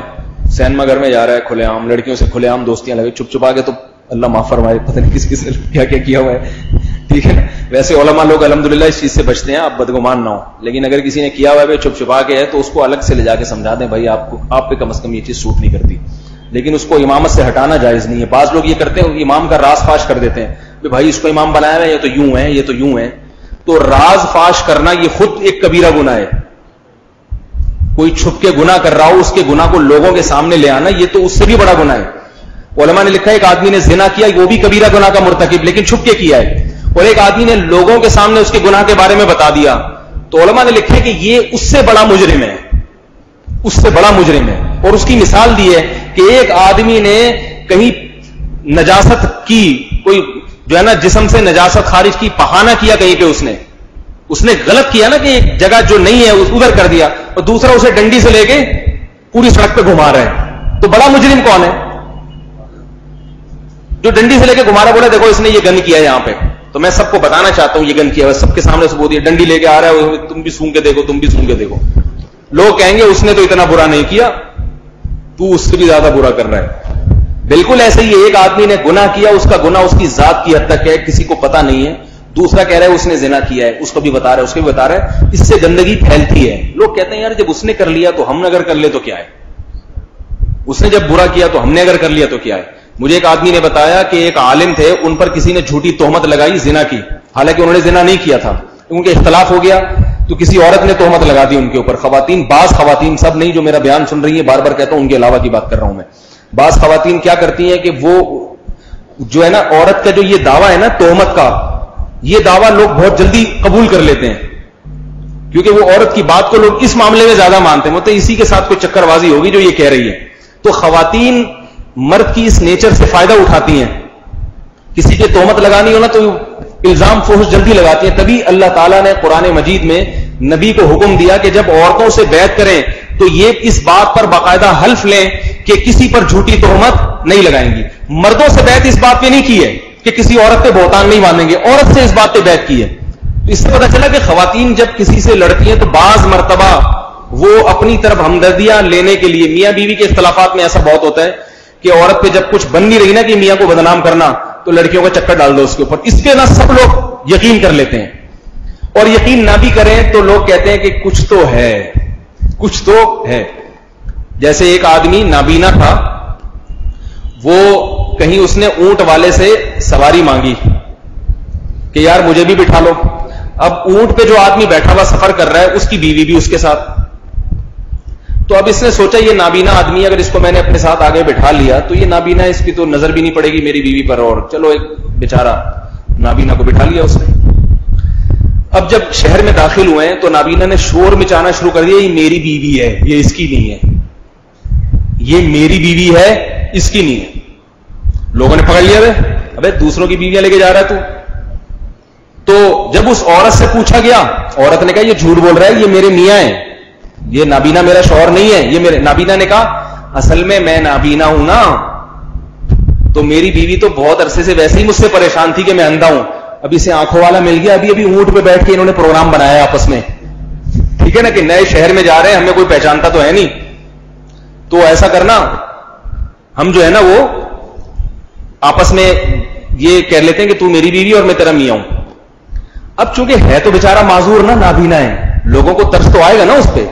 سینما گھر میں جا رہا ہے کھلے عام, لڑکیوں سے کھلے عام دوستیاں لگے, چھپ چھپا کے, تو اللہ معاف فرمائے, پتہ نہیں کس کس نے کیا کیا کیا ہوا ہے, ٹھیک ہے نا. ویسے علماء لوگ الحمدللہ اس چیز سے بچتے ہیں, آپ بدگمان نہ ہو. لیکن اگر کسی نے کیا ہوا ہے چھپ چھپا کے ہے تو اس کو الگ سے لے جا کے سمجھا دیں بھائی آپ پہ کم از کم یہ چیز سوٹ نہیں کرتی. لیکن اس کو امامت سے ہٹانا جائز نہیں ہے. بعض لوگ یہ کرتے ہیں امام کا راز فاش کر دیتے ہیں کہ بھائی اس کو امام بنایا ہے, یہ تو یوں ہے, یہ تو یوں ہے. تو راز فاش کرنا یہ خود ایک کبیرہ گناہ ہے. کوئی چھپ کے گناہ کر رہا ہو, اس کے گناہ کو لوگوں کے سامنے لے آنا یہ تو اس سے بھی بڑا گناہ ہے. علماء نے لکھا ہے ایک آدمی نے زنا کیا, وہ بھی کبیرہ گناہ کا مرتکب, لیکن چھپ کے کیا ہے. اور ایک آدمی نے لوگوں کے سامنے اس کے گناہ کے بارے میں بتا دیا, تو علماء نے لکھا ہے کہ یہ اس سے بڑا مجرم ہے, اس سے بڑا مجرم ہے. اور اس کی مثال دی ہے کہ ایک آدمی نے کہیں نجاست کی, کوئی جو ہے نا جسم سے نجاست خارج کی, پہانا کیا کہیں پہ, اس نے غلط کیا نا کہ ایک جگہ جو نہیں ہے ادھر کر دیا, اور دوسرا اسے ڈنڈی سے لے کے پوری سڑک پہ گھما رہا ہے. تو بڑا مجرم کون ہے؟ جو ڈنڈی سے لے کے گھما رہا, بولا دیکھو اس نے یہ گن کیا ہے یہاں پہ, تو میں سب کو بتانا چاہتا ہوں یہ گن کیا ہے, سب کے سامنے ثبوت ہے, ڈنڈی لے کے آ رہا ہے, تم بھی سون کے دیکھو, تم بھی سون کے دیکھو. لوگ کہیں گے اس نے تو اتنا برا نہیں کیا, تو اس سے بھی زیادہ برا کر رہا ہے. بالکل ایسے ہی ایک آدمی نے گناہ کیا, اس کا گناہ اس کی ذات کی حد تک ہے, کسی کو پتا نہیں ہے. دوسرا کہہ رہا ہے اس نے زنا کیا ہے, اس کو بھی بتا رہا ہے, اس کو بھی بتا رہا ہے, اس سے گندگی پھیلتی ہے. لوگ کہتے ہیں یار جب اس نے کر لیا تو ہم نے اگر کر لے تو کیا ہے, اس نے جب برا کیا تو ہم نے اگر کر لیا تو کیا ہے. مجھے ایک آدمی نے بتایا کہ ایک عالم تھے, ان پر کسی نے جھوٹی تہمت لگائی زنا کی, حالانکہ انہوں نے زنا نہیں کیا تھا. ان کے اختلاف ہو گیا تو کسی عورت نے تہمت لگا دی ان کے اوپر. خواتین, بعض خواتین, سب نہیں, جو میرا بیان سن رہی ہیں, بار بار کہتا ہوں ان کے علاوہ کی بات کر رہا ہوں میں. بعض خواتین کیا کرتی ہیں کہ وہ جو ہے نا عورت کا جو یہ دعویٰ ہے نا تہمت کا, یہ دعویٰ لوگ بہت جلدی قبول کر لیتے ہیں, کیونکہ وہ عورت کی بات کو لوگ اس معاملے میں زیادہ مانتے ہیں. مطلب اسی کے ساتھ کوئی چکر بازی ہوگی جو یہ کہہ رہی ہے. تو خواتین مرد کی اس نیچر سے فائدہ اٹھاتی ہیں. کسی کے تہمت لگانی ہو نا تو الزام فحش جلدی لگاتی ہیں. تبھی اللہ تعالیٰ نے قرآن مجید میں نبی کو حکم دیا کہ جب عورتوں سے بیعت کریں تو یہ اس بات پر باقاعدہ حلف لیں کہ کسی پر جھوٹی تہمت نہیں لگائیں گی. مردوں سے بیعت اس بات پہ نہیں کی ہے کہ کسی عورت پہ بہتان نہیں باندھیں گے, عورت سے اس بات پہ بیعت کی ہے. تو اس سے پتہ چلا کہ خواتین جب کسی سے لڑتی ہیں تو بعض مرتبہ وہ اپنی طرف ہمدردیاں لینے کے لیے, میاں بیوی کے اختلافات میں ایسا بہت ہوتا ہے کہ عورت پہ جب کچھ بن نہیں رہی نا کہ میاں کو بدنام کرنا, تو لڑکیوں کا چکر ڈال دو اس کے اوپر. اس پہ نہ سب لوگ یقین کر لیتے ہیں, اور یقین نہ بھی کریں تو لوگ کہتے ہیں کہ کچھ تو ہے, کچھ تو ہے. جیسے ایک آدمی نابینا تھا, وہ کہیں اس نے اونٹ والے سے سواری مانگی کہ یار مجھے بھی بٹھا لو. اب اونٹ پہ جو آدمی بیٹھا ہوا سفر کر رہا ہے اس کی بیوی بھی اس کے ساتھ. تو اب اس نے سوچا یہ نابینا آدمی, اگر اس کو میں نے اپنے ساتھ آگے بٹھا لیا تو یہ نابینا, اس کی تو نظر بھی نہیں پڑے گی میری بیوی پر, اور چلو ایک بیچارہ نابینا کو بٹھا لیا اس نے. اب جب شہر میں داخل ہوئے ہیں تو نابینا نے شور مچانا شروع کر دیا, یہ میری بیوی ہے, یہ اس کی نہیں ہے, یہ میری بیوی ہے, اس کی نہیں ہے. لوگوں نے پکڑ لیا, ابے دوسروں کی بیویاں لے کے جا رہا ہے تو. تو جب اس عورت سے پوچھا گیا, عورت نے کہا یہ جھوٹ بول رہا ہے, یہ میرے میاں ہیں, یہ نابینا میرا شوہر نہیں ہے, یہ میرے. نابینا نے کہا اصل میں نابینا ہوں نا, تو میری بیوی تو بہت عرصے سے ویسے ہی مجھ سے پریشان تھی کہ میں اندھا ہوں, ابھی سے آنکھوں والا مل گیا, ابھی اونٹ پہ بیٹھ کے انہوں نے پروگرام بنایا آپس میں, ٹھیک ہے نا, کہ نئے شہر میں جا رہے ہیں, ہمیں کوئی پہچانتا تو ہے نہیں, تو ایسا کرنا ہم جو ہے نا وہ آپس میں یہ کہہ لیتے ہیں کہ تو میری بیوی اور میں تیرا میاں ہوں. اب چونکہ ہے تو بیچارہ معذور نا, نابینا ہے, لوگوں کو ترس تو آئے گا نا اس پہ,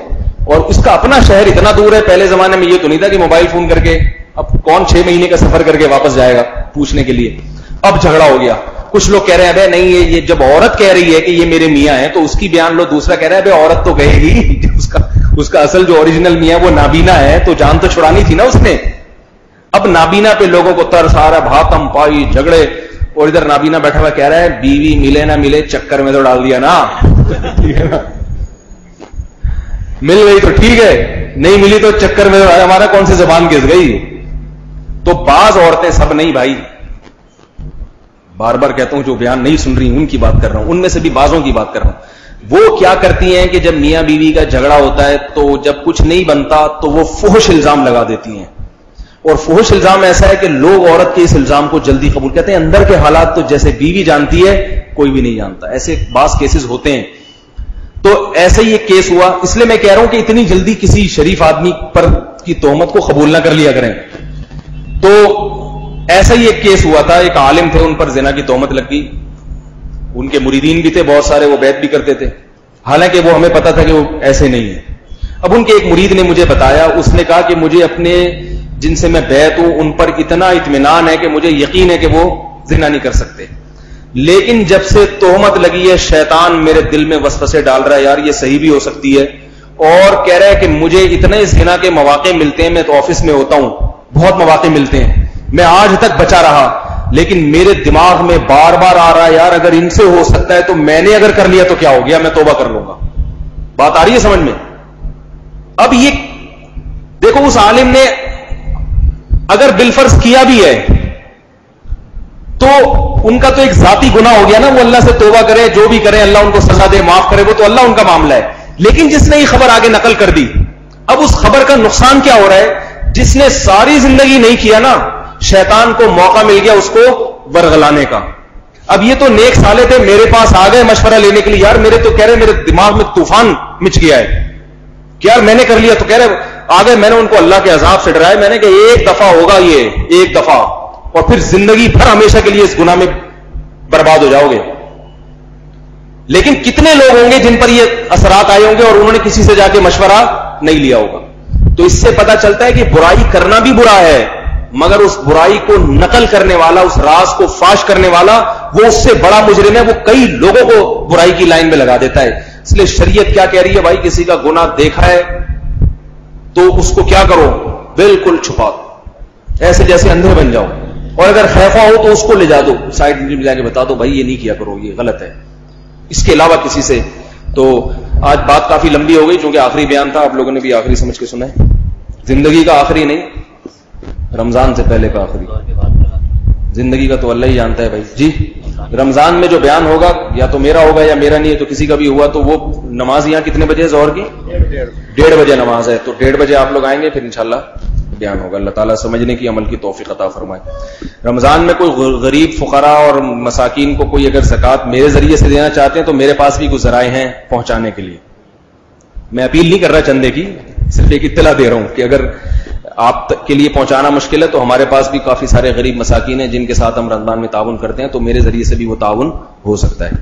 اور اس کا اپنا شہر اتنا دور ہے. پہلے زمانے میں یہ تو نہیں تھا کہ موبائل فون کر کے, اب کون 6 مہینے کا سفر کر کے واپس جائے گا پوچھنے کے لیے. اب جھگڑا ہو گیا, کچھ لوگ کہہ رہے ہیں ابے نہیں, یہ جب عورت کہہ رہی ہے کہ یہ میرے میاں ہیں تو اس کی بیان لو, دوسرا کہہ رہا ہے ابے عورت تو کہے گی, اس کا اصل جو اوریجنل میاں وہ نابینا ہے, تو جان تو چھڑانی تھی نا اس نے. اب نابینا پہ لوگوں کو ترس آ رہا, بھاتم پائی جھگڑے, اور ادھر نابینا بیٹھا ہوا کہہ رہا ہے بیوی ملے نہ ملے چکر میں تو ڈال دیا نا, مل گئی تو ٹھیک ہے, نہیں ملی تو چکر میں ہمارا کون سی زبان گھس گئی. تو بعض عورتیں, سب نہیں بھائی, بار بار کہتا ہوں جو بیان نہیں سن رہی ان کی بات کر رہا ہوں, ان میں سے بھی بعضوں کی بات کر رہا ہوں. وہ کیا کرتی ہیں کہ جب میاں بیوی کا جھگڑا ہوتا ہے تو جب کچھ نہیں بنتا تو وہ فحش الزام لگا دیتی ہیں, اور فحش الزام ایسا ہے کہ لوگ عورت کے اس الزام کو جلدی قبول کرتے ہیں. اندر کے حالات تو جیسے بیوی جانتی ہے کوئی بھی نہیں جانتا, ایسے بعض کیسز ہوتے ہیں. تو ایسا ہی ایک کیس ہوا, اس لیے میں کہہ رہا ہوں کہ اتنی جلدی کسی شریف آدمی پر کی تہمت کو قبول نہ کر لیا کریں. تو ایسا ہی ایک کیس ہوا تھا, ایک عالم تھے, ان پر زنا کی تہمت لگ گئی. ان کے مریدین بھی تھے بہت سارے, وہ بیعت بھی کرتے تھے, حالانکہ وہ ہمیں پتا تھا کہ وہ ایسے نہیں ہیں. اب ان کے ایک مرید نے مجھے بتایا, اس نے کہا کہ مجھے اپنے جن سے میں بیعت ہوں ان پر اتنا اطمینان ہے کہ مجھے یقین ہے کہ وہ زنا نہیں کر سکتے, لیکن جب سے تہمت لگی ہے شیطان میرے دل میں وسوسے ڈال رہا ہے, یار یہ صحیح بھی ہو سکتی ہے, اور کہہ رہا ہے کہ مجھے اتنے زنا کے مواقع ملتے ہیں, میں تو آفس میں ہوتا ہوں, بہت مواقع ملتے ہیں, میں آج تک بچا رہا, لیکن میرے دماغ میں بار بار آ رہا ہے یار اگر ان سے ہو سکتا ہے تو میں نے اگر کر لیا تو کیا ہو گیا, میں توبہ کر لوں گا. بات آ رہی ہے سمجھ میں؟ اب یہ دیکھو, اس عالم نے اگر بالفرض کیا بھی ہے تو ان کا تو ایک ذاتی گناہ ہو گیا نا, وہ اللہ سے توبہ کرے, جو بھی کرے اللہ ان کو سزا دے, معاف کرے, وہ تو اللہ ان کا معاملہ ہے. لیکن جس نے یہ خبر آگے نقل کر دی, اب اس خبر کا نقصان کیا ہو رہا ہے, جس نے ساری زندگی نہیں کیا نا, شیطان کو موقع مل گیا اس کو ورغلانے کا. اب یہ تو نیک سالے تھے, میرے پاس آ گئے مشورہ لینے کے لیے, یار میرے تو کہہ رہے میرے دماغ میں طوفان مچ گیا ہے کہ یار میں نے کر لیا, تو کہہ رہے آ گئے. میں نے ان کو اللہ کے عذاب سے ڈرایا, میں نے کہ ایک دفعہ ہوگا, یہ ایک دفعہ, اور پھر زندگی بھر ہمیشہ کے لیے اس گناہ میں برباد ہو جاؤ گے. لیکن کتنے لوگ ہوں گے جن پر یہ اثرات آئے ہوں گے اور انہوں نے کسی سے جا کے مشورہ نہیں لیا ہوگا. تو اس سے پتا چلتا ہے کہ برائی کرنا بھی برا ہے, مگر اس برائی کو نقل کرنے والا, اس راز کو فاش کرنے والا, وہ اس سے بڑا مجرم ہے, وہ کئی لوگوں کو برائی کی لائن میں لگا دیتا ہے. اس لیے شریعت کیا کہہ رہی ہے بھائی, کسی کا گناہ دیکھا ہے تو اس کو کیا کرو, بالکل چھپا دو, ایسے جیسے اندھے بن جاؤ, اور اگر خیفہ ہو تو اس کو لے جا دو سائڈ میں جا کے بتا دو بھائی یہ نہیں کیا کرو, یہ غلط ہے. اس کے علاوہ کسی سے. تو آج بات کافی لمبی ہو گئی چونکہ آخری بیان تھا, آپ لوگوں نے بھی آخری سمجھ کے سنا ہے, زندگی کا آخری نہیں, رمضان سے پہلے کا آخری. زندگی کا تو اللہ ہی جانتا ہے بھائی. جی رمضان میں جو بیان ہوگا یا تو میرا ہوگا یا میرا نہیں ہے, تو کسی کا بھی ہوا تو وہ نماز یہاں کتنے بجے ظہر کی 1:30 بجے نماز ہے, تو 1:30 بجے آپ لوگ آئیں گے, پھر انشاءاللہ بیان ہوگا. اللہ تعالیٰ سمجھنے کی عمل کی توفیق عطا فرمائے. رمضان میں کوئی غریب فقراء اور مساکین کو کوئی اگر زکوٰۃ میرے ذریعے سے دینا چاہتے ہیں تو میرے پاس بھی کچھ ذرائع ہیں پہنچانے کے لیے. میں اپیل نہیں کر رہا چندے کی, صرف ایک اطلاع دے رہا ہوں کہ اگر آپ کے لیے پہنچانا مشکل ہے تو ہمارے پاس بھی کافی سارے غریب مساکین ہیں جن کے ساتھ ہم رمضان میں تعاون کرتے ہیں, تو میرے ذریعے سے بھی وہ تعاون ہو سکتا ہے.